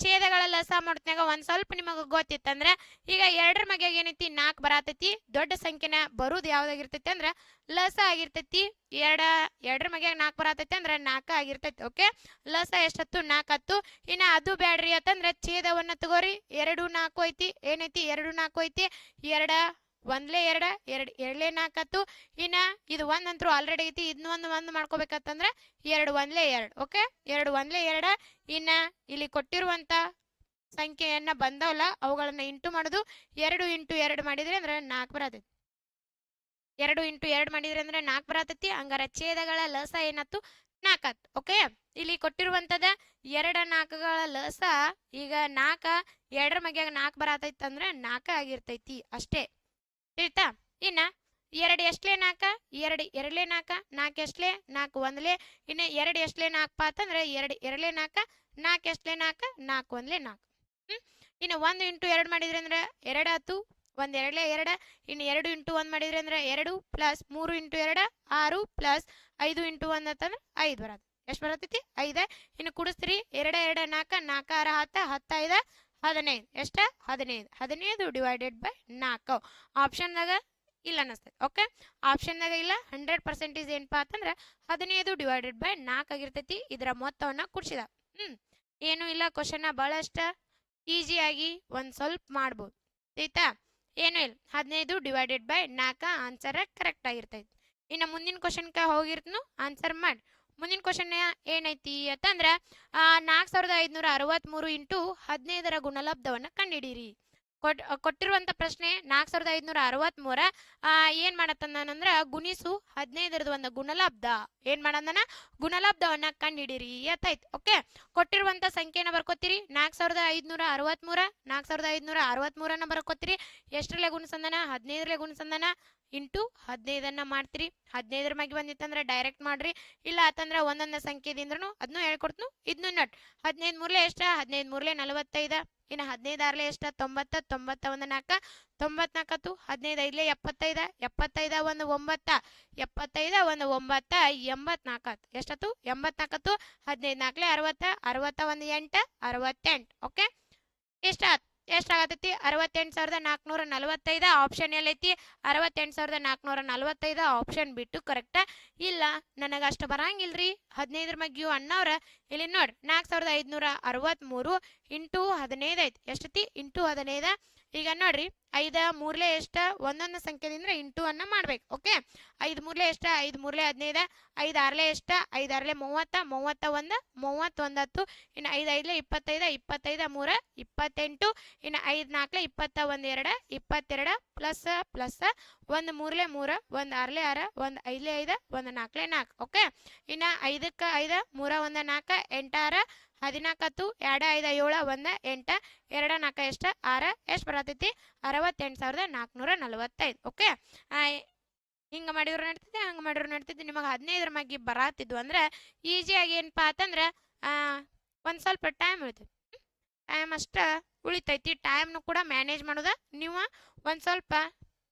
ಛೇದಗಳ ಲಸ ಮಾಡ್ತನಾಗ ಒಂದ್ ಸ್ವಲ್ಪ ನಿಮಗ ಗೊತ್ತಿತ್ತಂದ್ರ ಈಗ 2ರ ಮಗೆ ಏನೈತಿ 4 ಬರಾತೈತಿ. ದೊಡ್ಡ ಸಂಖ್ಯೆನ ಬರುದು ಯಾವ್ದಾಗಿರ್ತೈತಿ ಅಂದ್ರ ಲಸ ಆಗಿರ್ತೈತಿ. 2ರ ಮಗೆ 4 ಬರಾತೈತಿ ಅಂದ್ರ 4 ಆಗಿರ್ತೈತಿ. ಓಕೆ, ಲಸ ಎಷ್ಟತ್ತು? 4. ಇನ್ನ ಅದು ಬ್ಯಾಡ್ರಿ ಅಂತಂದ್ರ ಛೇದವನ್ನ ತಗೋರಿ. 2 4 ಐತಿ. ಏನೈತಿ? 2 4 ಐತಿ. 2 1 2 2 4. ಇನ್ನ ಇದು 1 ಅಂತೂ ಆಲ್ರೆಡಿ ಐತಿ. ಇದನ್ನ ಒಂದು ಮಾಡ್ಕೋಬೇಕಂತಂದ್ರ 2 1 2. ಓಕೆ, 2 1 2. ಇನ್ನ ಇಲ್ಲಿ ಕೊಟ್ಟಿರುವಂತ ಸಂಖ್ಯೆಯನ್ನ ಬಂದವಲ್ಲ ಅವುಗಳನ್ನ ಇಂಟು ಮಾಡುದು. 2 × 2 ಮಾಡಿದ್ರೆ ಅಂದ್ರೆ 4 ಬರತೈತಿ. 2 × 2 ಮಾಡಿದ್ರೆ ಅಂದ್ರೆ 4 ಬರತೈತಿ. ಹಂಗಾರ ಛೇದಗಳ ಲಸ ಏನತ್ತು? 4 ಆತು. ಓಕೆ, ಇಲ್ಲಿ ಕೊಟ್ಟಿರುವಂತದ 2 4ಗಳ ಲಸ ಈಗ 4 2ರ ಮ್ಯಾಗ 4 ಬರತೈತಿ ಅಂದ್ರೆ 4 ಆಗಿರ್ತೈತಿ ಅಷ್ಟೇ. ತಿಳಿತಾ? ಇನ್ನ 2 ಎಷ್ಟಲೇ 4? 2 2ಲೇ 4. 4 ಎಷ್ಟಲೇ? 4 1ಲೇ. ಇನ್ನ 2 ಎಷ್ಟಲೇ 4 ಅಂತಂದ್ರೆ 2 2ಲೇ 4. 4 ಎಷ್ಟಲೇ 4? 4 1ಲೇ 4. ಇನ್ನ 1 × 2 ಮಾಡಿದ್ರೆ ಅಂದ್ರೆ 2 ಆತು. 1 2ಲೇ 2. ಇನ್ನು 2 × 1 ಮಾಡಿದ್ರೆ ಅಂದ್ರೆ 2 ಪ್ಲಸ್ 3 × 2 6 ಪ್ಲಸ್ 5 × 1 ಅಂತಂದ್ರೆ 5 ಬರತ್ತೆ. ಎಷ್ಟು ಬರತೈತಿ? 5. ಇನ್ನು ಕುಡಿಸ್ತೀರಿ. 2 2 4 4 6 10 10 5 15. ಎಷ್ಟ? 15. 15/4 ಆಪ್ಷನ್ದಾಗ ಇಲ್ಲ ಅನಸ್ತೈತಿ. ಓಕೆ, ಆಪ್ಷನ್ದಾಗ ಇಲ್ಲ. 100% ಏನಪ್ಪಾ ಅಂತಂದ್ರ 15/4 ಆಗಿರ್ತೈತಿ. ಇದರ ಮೊತ್ತವನ್ನ ಕುಡ್ಸಿದ. ಏನು ಇಲ್ಲ, ಕ್ವಶನ್ ಬಹಳಷ್ಟ ಈಸಿಯಾಗಿ ಒಂದ್ ಸ್ವಲ್ಪ ಮಾಡ್ಬೋದು. ಆಯ್ತಾ? ಏನು ಇಲ್ಲ, 15/4 ಆನ್ಸರ್ ಕರೆಕ್ಟ್ ಆಗಿರ್ತೈತಿ. ಇನ್ನು ಮುಂದಿನ ಕ್ವಶನ್ಕ ಹೋಗಿರ್ತನು, ಆನ್ಸರ್ ಮಾಡಿ. ಮುಂದಿನ ಕ್ವಶನ್ ಏನೈತಿ ಅಂತಂದ್ರ 4563 ಇಂಟು 15ರ ಗುಣಲಬ್ಧವನ್ನ ಕಂಡುಹಿಡೀರಿ. ಕೊಟ್ಟಿರುವಂತ ಪ್ರಶ್ನೆ 4563 ಏನ್ ಮಾಡತ್ತಂದ್ರ ಗುಣಿಸು 15ರದ್ದು ಒಂದು ಗುಣಲಬ್ಧ. ಏನ್ ಮಾಡಂದನ? ಗುಣಲಬ್ಧವನ್ನ ಕಂಡುಹಿಡೀರಿ ಅತ್ತೈತಿ. ಓಕೆ, ಕೊಟ್ಟಿರುವಂತ ಸಂಖ್ಯೆನ ಬರ್ಕೋತೀರಿ. 4563 4563 ಬರ್ಕೋತೀರಿ. ಎಷ್ಟರಲ್ಲೇ ಗುಣಸಂದನ? 15ರಲ್ಲೇ ಗುಣಸಂದನ ಇಂಟು 15 ಮಾಡ್ತೀರಿ. 15ರ ಮ್ಯಾಗೆ ಬಂದಿತ್ತಂದ್ರ ಡೈರೆಕ್ಟ್ ಮಾಡ್ರಿ. ಇಲ್ಲ ಅಂತಂದ್ರ ಒಂದೊಂದ ಸಂಖ್ಯೆದಿಂದ್ರೂ ಅದನ್ನು ಹೇಳ್ಕೊಡ್ತನು. ಇದನ್ನು ನಟ್ 15 3ಲೇ ಎಷ್ಟ? 15 3ಲೇ 45. ಇನ್ನು 15 ಎಷ್ಟ 90 90 ಒಂದು 4 94 15 5 75 75 ಒಂದು 9 75 ಒಂದು 9 84 ಎಷ್ಟತ್ತು 84 15 4 60 60 ಒಂದು 8 68 ಓಕೆ ಎಷ್ಟಾಗತೈತಿ 68,445 ಆಪ್ಷನ್ ಎಲ್ಲೈತಿ 68,445 ಆಪ್ಷನ್ ಬಿಟ್ಟು ಕರೆಕ್ಟ್ ಇಲ್ಲ ನನಗೆ ಅಷ್ಟು ಬರಂಗಿಲ್ರಿ 15 ಮಗ್ಗಿಯು ಅಣ್ಣವ್ರ ಇಲ್ಲಿ ನೋಡಿ 4,563 ಇಂಟು 15 ಐತಿ ಎಷ್ಟೈತಿ ಇಂಟು 15 ಈಗ ನೋಡ್ರಿ 5 ಮೂರ್ಲೆ ಎಷ್ಟ ಒಂದೊಂದು ಸಂಖ್ಯೆದಿಂದ ಇಂಟು ಅನ್ನ ಮಾಡ್ಬೇಕು ಓಕೆ 5 ಮೂರ್ಲೆ ಎಷ್ಟ 5 ಮೂರ್ಲೆ 15 5 ಆರ್ಲೆ ಎಷ್ಟ 5 ಆರ್ಲೆ 30 31 31 ಇನ್ನು 5 5 25 25 3 28 ಇನ್ನು 5 4 21 2 22 ಪ್ಲಸ್ ಪ್ಲಸ್ 1 ಮೂರ್ಲೆ 3 1 ಆರ್ಲೆ 6 1 5 5 1 4 4 ಓಕೆ ಇನ್ನು 5ಕ್ಕೆ 5 3 1 4 8 6 14 2 5 7 1 8 2 4 ಎಷ್ಟು 6 ಎಷ್ಟು ಬರತೈತಿ 68,445 ಓಕೆ ಹಿಂಗೆ ಮಾಡಿದ್ರು ನಡ್ತೈತಿ ಹಂಗೆ ಮಾಡಿದ್ರು ನಡ್ತೈತಿ ನಿಮಗೆ 15 ಮಗ್ಗಿ ಬರತ್ತಿದ್ವು ಅಂದ್ರೆ ಈಸಿಯಾಗಿ ಏನಪ್ಪಾ ಅಂತಂದ್ರೆ ಒಂದು ಸ್ವಲ್ಪ ಟೈಮ್ ಉಳಿತೈತಿ ಟೈಮ್ ಅಷ್ಟ ಉಳಿತೈತಿ ಟೈಮ್ನು ಕೂಡ ಮ್ಯಾನೇಜ್ ಮಾಡೋದ ನೀವು ಒಂದು ಸ್ವಲ್ಪ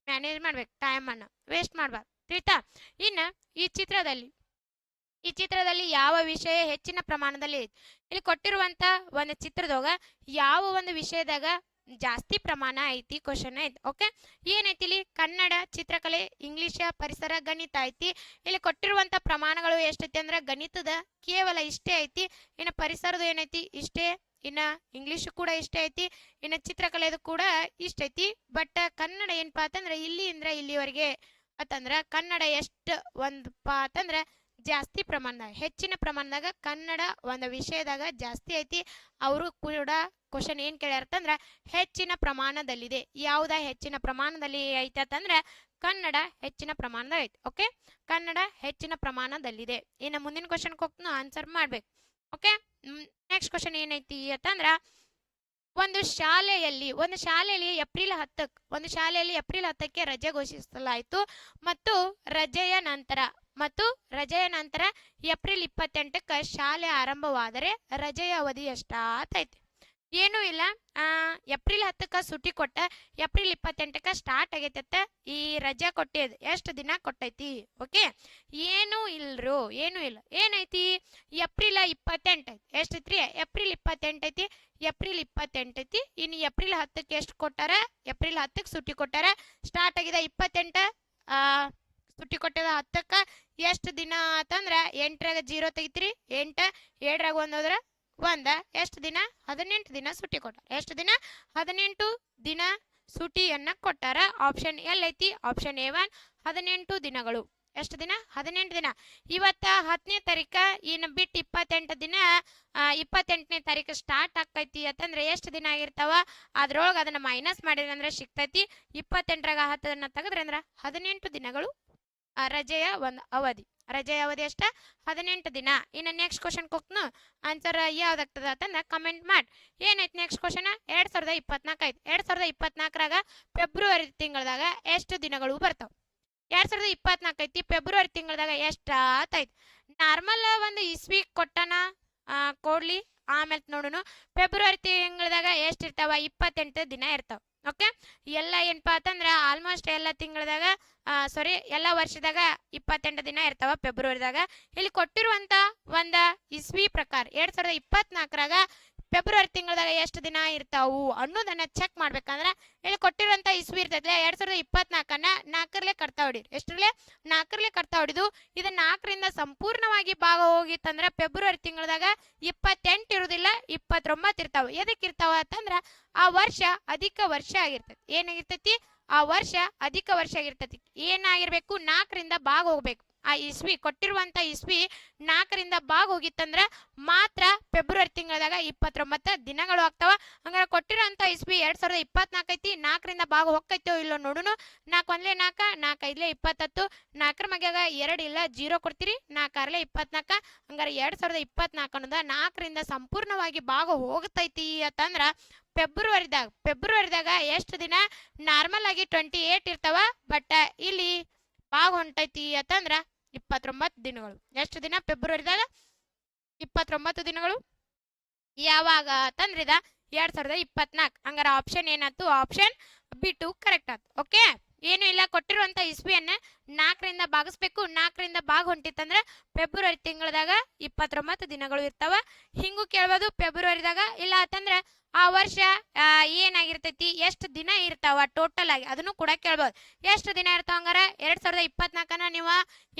ಮ್ಯಾನೇಜ್ ಮಾಡ್ಬೇಕು ಟೈಮನ್ನು ವೇಸ್ಟ್ ಮಾಡ್ಬಾರ್ದು ತಿಳಿತಾ ಇನ್ನು ಈ ಚಿತ್ರದಲ್ಲಿ ಯಾವ ವಿಷಯ ಹೆಚ್ಚಿನ ಪ್ರಮಾಣದಲ್ಲಿ ಐತಿ ಇಲ್ಲಿ ಕೊಟ್ಟಿರುವಂತ ಒಂದು ಚಿತ್ರದಾಗ ಯಾವ ಒಂದು ವಿಷಯದಾಗ ಜಾಸ್ತಿ ಪ್ರಮಾಣ ಐತಿ ಕ್ವಶನ್ ಐತಿ ಓಕೆ ಏನೈತಿ ಇಲ್ಲಿ ಕನ್ನಡ ಚಿತ್ರಕಲೆ ಇಂಗ್ಲಿಷ್ ಪರಿಸರ ಗಣಿತ ಐತಿ ಇಲ್ಲಿ ಕೊಟ್ಟಿರುವಂತ ಪ್ರಮಾಣಗಳು ಎಷ್ಟೈತಿ ಅಂದ್ರೆ ಗಣಿತದ ಕೇವಲ ಇಷ್ಟೇ ಐತಿ ಇನ್ನು ಪರಿಸರದ ಏನೈತಿ ಇಷ್ಟೇ ಇನ್ನ ಇಂಗ್ಲಿಷ್ ಕೂಡ ಇಷ್ಟೇ ಐತಿ ಇನ್ನು ಚಿತ್ರಕಲೆದು ಕೂಡ ಇಷ್ಟೈತಿ ಬಟ್ ಕನ್ನಡ ಏನಪ್ಪಾ ಅಂತಂದ್ರೆ ಇಲ್ಲಿಂದ್ರ ಇಲ್ಲಿವರೆಗೆ ಅಂತಂದ್ರ ಕನ್ನಡ ಎಷ್ಟು ಒಂದಪ್ಪ ಅಂತಂದ್ರೆ ಜಾಸ್ತಿ ಪ್ರಮಾಣದಾಗ ಹೆಚ್ಚಿನ ಪ್ರಮಾಣದಾಗ ಕನ್ನಡ ಒಂದು ವಿಷಯದಾಗ ಜಾಸ್ತಿ ಐತಿ ಅವರು ಕೂಡ ಕ್ವಶನ್ ಏನ್ ಕೇಳ್ಯಾರಂದ್ರ ಹೆಚ್ಚಿನ ಪ್ರಮಾಣದಲ್ಲಿದೆ ಯಾವ್ದ ಹೆಚ್ಚಿನ ಪ್ರಮಾಣದಲ್ಲಿ ಐತಿ ಅಂತಂದ್ರೆ ಕನ್ನಡ ಹೆಚ್ಚಿನ ಪ್ರಮಾಣದಾಗ ಐತಿ ಓಕೆ ಕನ್ನಡ ಹೆಚ್ಚಿನ ಪ್ರಮಾಣದಲ್ಲಿದೆ ಇನ್ನು ಮುಂದಿನ ಕ್ವಶನ್ ಹೋಗ್ತು ಆನ್ಸರ್ ಮಾಡ್ಬೇಕು ಓಕೆ ನೆಕ್ಸ್ಟ್ ಕ್ವಶನ್ ಏನೈತಿ ಅಂತಂದ್ರ ಒಂದು ಶಾಲೆಯಲ್ಲಿ ಏಪ್ರಿಲ್ 10ಕ್ಕೆ ರಜೆ ಘೋಷಿಸಲಾಯಿತು ಮತ್ತು ರಜೆಯ ನಂತರ ಏಪ್ರಿಲ್ 28ಕ್ಕೆ ಶಾಲೆ ಆರಂಭವಾದರೆ ರಜೆಯ ಅವಧಿ ಎಷ್ಟಾತೈತಿ ಏನೂ ಇಲ್ಲ ಏಪ್ರಿಲ್ 10ಕ್ಕೆ ಸುಟ್ಟಿ ಕೊಟ್ಟ ಏಪ್ರಿಲ್ 28ಕ್ಕೆ ಸ್ಟಾರ್ಟ್ ಆಗೈತೆ ಈ ರಜೆ ಕೊಟ್ಟಿದ್ ಎಷ್ಟು ದಿನ ಕೊಟ್ಟೈತಿ ಓಕೆ ಏನು ಇಲ್ಲ ಏನೈತಿ ಏಪ್ರಿಲ್ 28 ಐತಿ ಎಷ್ಟೈತ್ರಿ ಏಪ್ರಿಲ್ 28 ಐತಿ ಏಪ್ರಿಲ್ 28 ಐತಿ ಇನ್ನು ಏಪ್ರಿಲ್ 10ಕ್ಕೆ ಎಷ್ಟು ಕೊಟ್ಟಾರ ಏಪ್ರಿಲ್ 10ಕ್ಕೆ ಸುಟ್ಟಿ ಕೊಟ್ಟಾರ ಸ್ಟಾರ್ಟ್ ಆಗಿದೆ 28 ಸುಟ್ಟಿ ಕೊಟ್ಟದ 10ಕ್ಕೆ ಎಷ್ಟು ದಿನ ಅಂತಂದ್ರ 8ರಾಗ 0 ತೆಗಿತ್ರಿ 8 7ರಾಗ 1 ಹೋದ್ರ 1 ಎಷ್ಟು ದಿನ 18 ದಿನ ಸುಟ್ಟಿ ಕೊಟ್ಟಾರ ಎಷ್ಟು ದಿನ 18 ದಿನ ಸುಟಿಯನ್ನ ಕೊಟ್ಟಾರ ಆಪ್ಷನ್ ಎಲ್ ಐತಿ ಆಪ್ಷನ್ A1 18 ದಿನಗಳು ಎಷ್ಟು ದಿನ 18 ದಿನ ಇವತ್ತ 10ನೇ ತಾರೀಕ ಇನ್ನು ಬಿಟ್ಟು 28 ದಿನ 28ನೇ ತಾರೀಕು ಸ್ಟಾರ್ಟ್ ಆಕೈತಿ ಅಂತಂದ್ರೆ ಎಷ್ಟು ದಿನ ಆಗಿರ್ತಾವ ಅದ್ರೊಳಗೆ ಅದನ್ನ ಮೈನಸ್ ಮಾಡಿದ್ರೆ ಅಂದ್ರೆ ಸಿಗ್ತೈತಿ 28ರಾಗ 10 ತೆಗೆದ್ರೆ ಅಂದ್ರೆ 18 ದಿನಗಳು ರಜೆಯ ಒಂದು ಅವಧಿ ಎಷ್ಟ 18 ದಿನ ಇನ್ನು ನೆಕ್ಸ್ಟ್ ಕ್ವಶನ್ ಹೋಗ್ನು ಆನ್ಸರ್ ಯಾವ್ದಾಗ್ತದ ಅಂತಂದ್ರೆ ಕಮೆಂಟ್ ಮಾಡಿ ಏನೈತಿ ನೆಕ್ಸ್ಟ್ ಕ್ವಶನ್ 2024 ಐತಿ 2024ರಾಗ ಫೆಬ್ರವರಿ ತಿಂಗಳದಾಗ ಎಷ್ಟು ದಿನಗಳು ಬರ್ತಾವ 2024 ಐತಿ ಫೆಬ್ರವರಿ ತಿಂಗಳದಾಗ ಎಷ್ಟಾತೈತಿ ನಾರ್ಮಲ್ ಒಂದು ಇಸ್ವಿ ಕೊಟ್ಟನ ಕೊಡ್ಲಿ ಆಮೇಲೆ ನೋಡೋಣ ಫೆಬ್ರವರಿ ತಿಂಗಳದಾಗ ಎಷ್ಟು ಇರ್ತಾವ 28 ದಿನ ಇರ್ತಾವ ಓಕೆ ಎಲ್ಲ ಏನಪ್ಪಾ ಅಂತಂದ್ರೆ ಆಲ್ಮೋಸ್ಟ್ ಎಲ್ಲ ತಿಂಗಳದಾಗ ಎಲ್ಲ ವರ್ಷದಾಗ 28 ದಿನ ಇರ್ತಾವ ಫೆಬ್ರವರಿದಾಗ ಇಲ್ಲಿ ಕೊಟ್ಟಿರುವಂತ ಒಂದು ಇಸ್ವಿ ಪ್ರಕಾರ 2024ರಾಗ ಫೆಬ್ರವರಿ ತಿಂಗಳದಾಗ ಎಷ್ಟು ದಿನ ಇರ್ತಾವು ಅನ್ನೋದನ್ನ ಚೆಕ್ ಮಾಡ್ಬೇಕಂದ್ರ ಇಲ್ಲಿ ಕೊಟ್ಟಿರುವಂತ ಇಸ್ವಿ ಇರ್ತೈತೆ 2024ನ್ನ 4ರ್ಲೆ ಕಟ್ತಾ ಹೊಡಿರಿ ಎಷ್ಟರಲ್ಲೇ 4ರ್ಲೆ ಕಟ್ತಾ ಹೊಡಿದು ಇದು 4ರಿಂದ ಸಂಪೂರ್ಣವಾಗಿ ಭಾಗ ಹೋಗಿತ್ತಂದ್ರ ಫೆಬ್ರವರಿ ತಿಂಗಳದಾಗ 28 ಇರುವುದಿಲ್ಲ 29 ಇರ್ತಾವ ಎದಕ್ಕೆ ಇರ್ತಾವ ಅಂತಂದ್ರ ಆ ವರ್ಷ ಅಧಿಕ ವರ್ಷ ಆಗಿರ್ತೈತಿ ಏನಾಗಿರ್ತೈತಿ ಆ ವರ್ಷ ಅಧಿಕ ವರ್ಷ ಆಗಿರ್ತೈತಿ ಏನಾಗಿರ್ಬೇಕು 4ರಿಂದ ಭಾಗ ಹೋಗ್ಬೇಕು ಆ ಇಸ್ವಿ ಕೊಟ್ಟಿರುವಂತ ಇಸ್ವಿ 4ರಿಂದ ಭಾಗ ಹೋಗಿತ್ತಂದ್ರ ಮಾತ್ರ ಫೆಬ್ರವರಿ ತಿಂಗಳದಾಗ 29 ದಿನಗಳು ಆಗ್ತಾವ ಹಂಗಾರೆ ಕೊಟ್ಟಿರುವಂತ ಇಸ್ವಿ 2024 ಐತಿ 4ರಿಂದ ಭಾಗ ಹೋಗ್ತೈತೋ ಇಲ್ಲೋ ನೋಡುನು 4 1 4 4 5 20 4ರ ಮಗ್ಯಾಗ 2 ಇಲ್ಲ 0 ಕೊಡ್ತೀರಿ 4 6 24 ಹಂಗಾರೆ 2024 ಅನ್ನೋದ 4ರಿಂದ ಸಂಪೂರ್ಣವಾಗಿ ಭಾಗ ಹೋಗ್ತೈತಿ ಅಂತಂದ್ರ ಫೆಬ್ರವರಿದಾಗ ಎಷ್ಟು ದಿನ ನಾರ್ಮಲ್ ಆಗಿ 28 ಇರ್ತಾವ ಬಟ್ ಇಲ್ಲಿ ಭಾಗ ಹೊಂಟೈತಿ ಅಂತಂದ್ರ 29 ದಿನಗಳು ಎಷ್ಟು ದಿನ ಫೆಬ್ರವರಿದಾಗ 29 ದಿನಗಳು ಯಾವಾಗ ಅಂತಂದ್ರ 2024. ಹಂಗಾರ ಆಪ್ಷನ್ ಏನಾಯ್ತು? ಆಪ್ಷನ್ B2 ಕರೆಕ್ಟ್ ಆಯ್ತು. ಓಕೆ, ಏನು ಇಲ್ಲ, ಕೊಟ್ಟಿರುವಂತ ಇಸ್ವಿಯನ್ನ 4ರಿಂದ ಭಾಗಿಸ್ಬೇಕು. 4ರಿಂದ ಭಾಗ ಹೊಂಟಿತ್ತಂದ್ರೆ ಫೆಬ್ರವರಿ ತಿಂಗಳದಾಗ 29 ದಿನಗಳು ಇರ್ತಾವ. ಹಿಂಗೂ ಕೇಳ್ಬೋದು ಫೆಬ್ರವರಿದಾಗ. ಇಲ್ಲ ಅಂತಂದ್ರೆ ಆ ವರ್ಷ ಏನಾಗಿರ್ತೈತಿ, ಎಷ್ಟು ದಿನ ಇರ್ತಾವ ಟೋಟಲ್ ಆಗಿ, ಅದನ್ನು ಕೂಡ ಕೇಳ್ಬೋದು. ಎಷ್ಟು ದಿನ ಇರ್ತಾವ ಹಂಗಾರ 2024ನ ನೀವು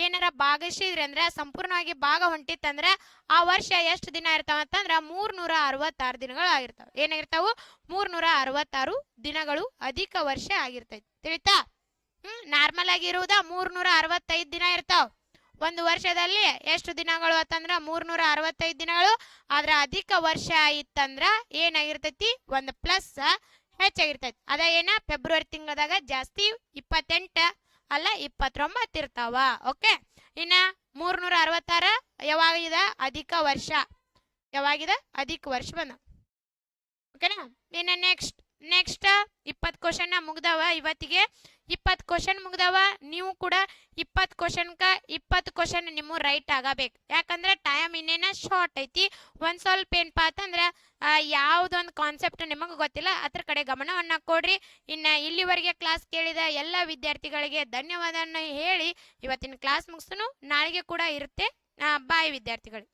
ಏನಾರ ಭಾಗಿಸಿದ್ರಿ ಅಂದ್ರೆ, ಸಂಪೂರ್ಣವಾಗಿ ಭಾಗ ಹೊಂಟಿತ್ತಂದ್ರೆ ಆ ವರ್ಷ ಎಷ್ಟು ದಿನ ಇರ್ತಾವ ಅಂತಂದ್ರ 366 ದಿನಗಳು ಆಗಿರ್ತಾವ. ಏನಾಗಿರ್ತಾವು? 366 ದಿನಗಳು ಅಧಿಕ ವರ್ಷ ಆಗಿರ್ತೈತಿ. ತಿಳಿತಾ? ನಾರ್ಮಲ್ ಆಗಿ ಇರುವುದ 365 ದಿನ ಇರ್ತಾವ. ಒಂದು ವರ್ಷದಲ್ಲಿ ಎಷ್ಟು ದಿನಗಳು ಅಂತಂದ್ರ 365 ದಿನಗಳು. ಆದ್ರ ಅಧಿಕ ವರ್ಷ ಇತ್ತಂದ್ರ ಏನಾಗಿರ್ತೈತಿ? ಒಂದು ಪ್ಲಸ್ ಹೆಚ್ಚಾಗಿರ್ತೈತಿ. ಅದ ಏನ? ಫೆಬ್ರವರಿ ತಿಂಗಳದಾಗ ಜಾಸ್ತಿ 28 ಅಲ್ಲ 29 ಇರ್ತಾವ. ಓಕೆ, ಇನ್ನ 366 ಯಾವಾಗಿದೆ? ಅಧಿಕ ವರ್ಷ. ಯಾವಾಗಿದೆ? ಅಧಿಕ ವರ್ಷ ಬಂದ. ಓಕೆನಾ? ಇನ್ನ ನೆಕ್ಸ್ಟ್ 20 ಕ್ವಶನ್ ಮುಗ್ದವ. ಇವತ್ತಿಗೆ 20 ಕ್ವಶನ್ ಮುಗ್ದವ. ನೀವು ಕೂಡ 20 ಕ್ವಶನ್ ನಿಮ್ಮ ರೈಟ್ ಆಗಬೇಕು. ಯಾಕಂದ್ರೆ ಟೈಮ್ ಇನ್ನೇನ ಶಾರ್ಟ್ ಐತಿ. ಒಂದ್ ಸ್ವಲ್ಪ ಏನಪ್ಪಾ ಅಂತಂದ್ರೆ ಯಾವ್ದೊಂದು ಕಾನ್ಸೆಪ್ಟ್ ನಿಮಗೆ ಗೊತ್ತಿಲ್ಲ, ಅದ್ರ ಕಡೆ ಗಮನವನ್ನ ಕೊಡ್ರಿ. ಇನ್ನ ಇಲ್ಲಿವರೆಗೆ ಕ್ಲಾಸ್ ಕೇಳಿದ ಎಲ್ಲ ವಿದ್ಯಾರ್ಥಿಗಳಿಗೆ ಧನ್ಯವಾದವನ್ನು ಹೇಳಿ ಇವತ್ತಿನ ಕ್ಲಾಸ್ ಮುಗಿಸ್ತನು. ನಾಳೆಗೆ ಕೂಡ ಇರುತ್ತೆ. ಬಾಯ್ ವಿದ್ಯಾರ್ಥಿಗಳು.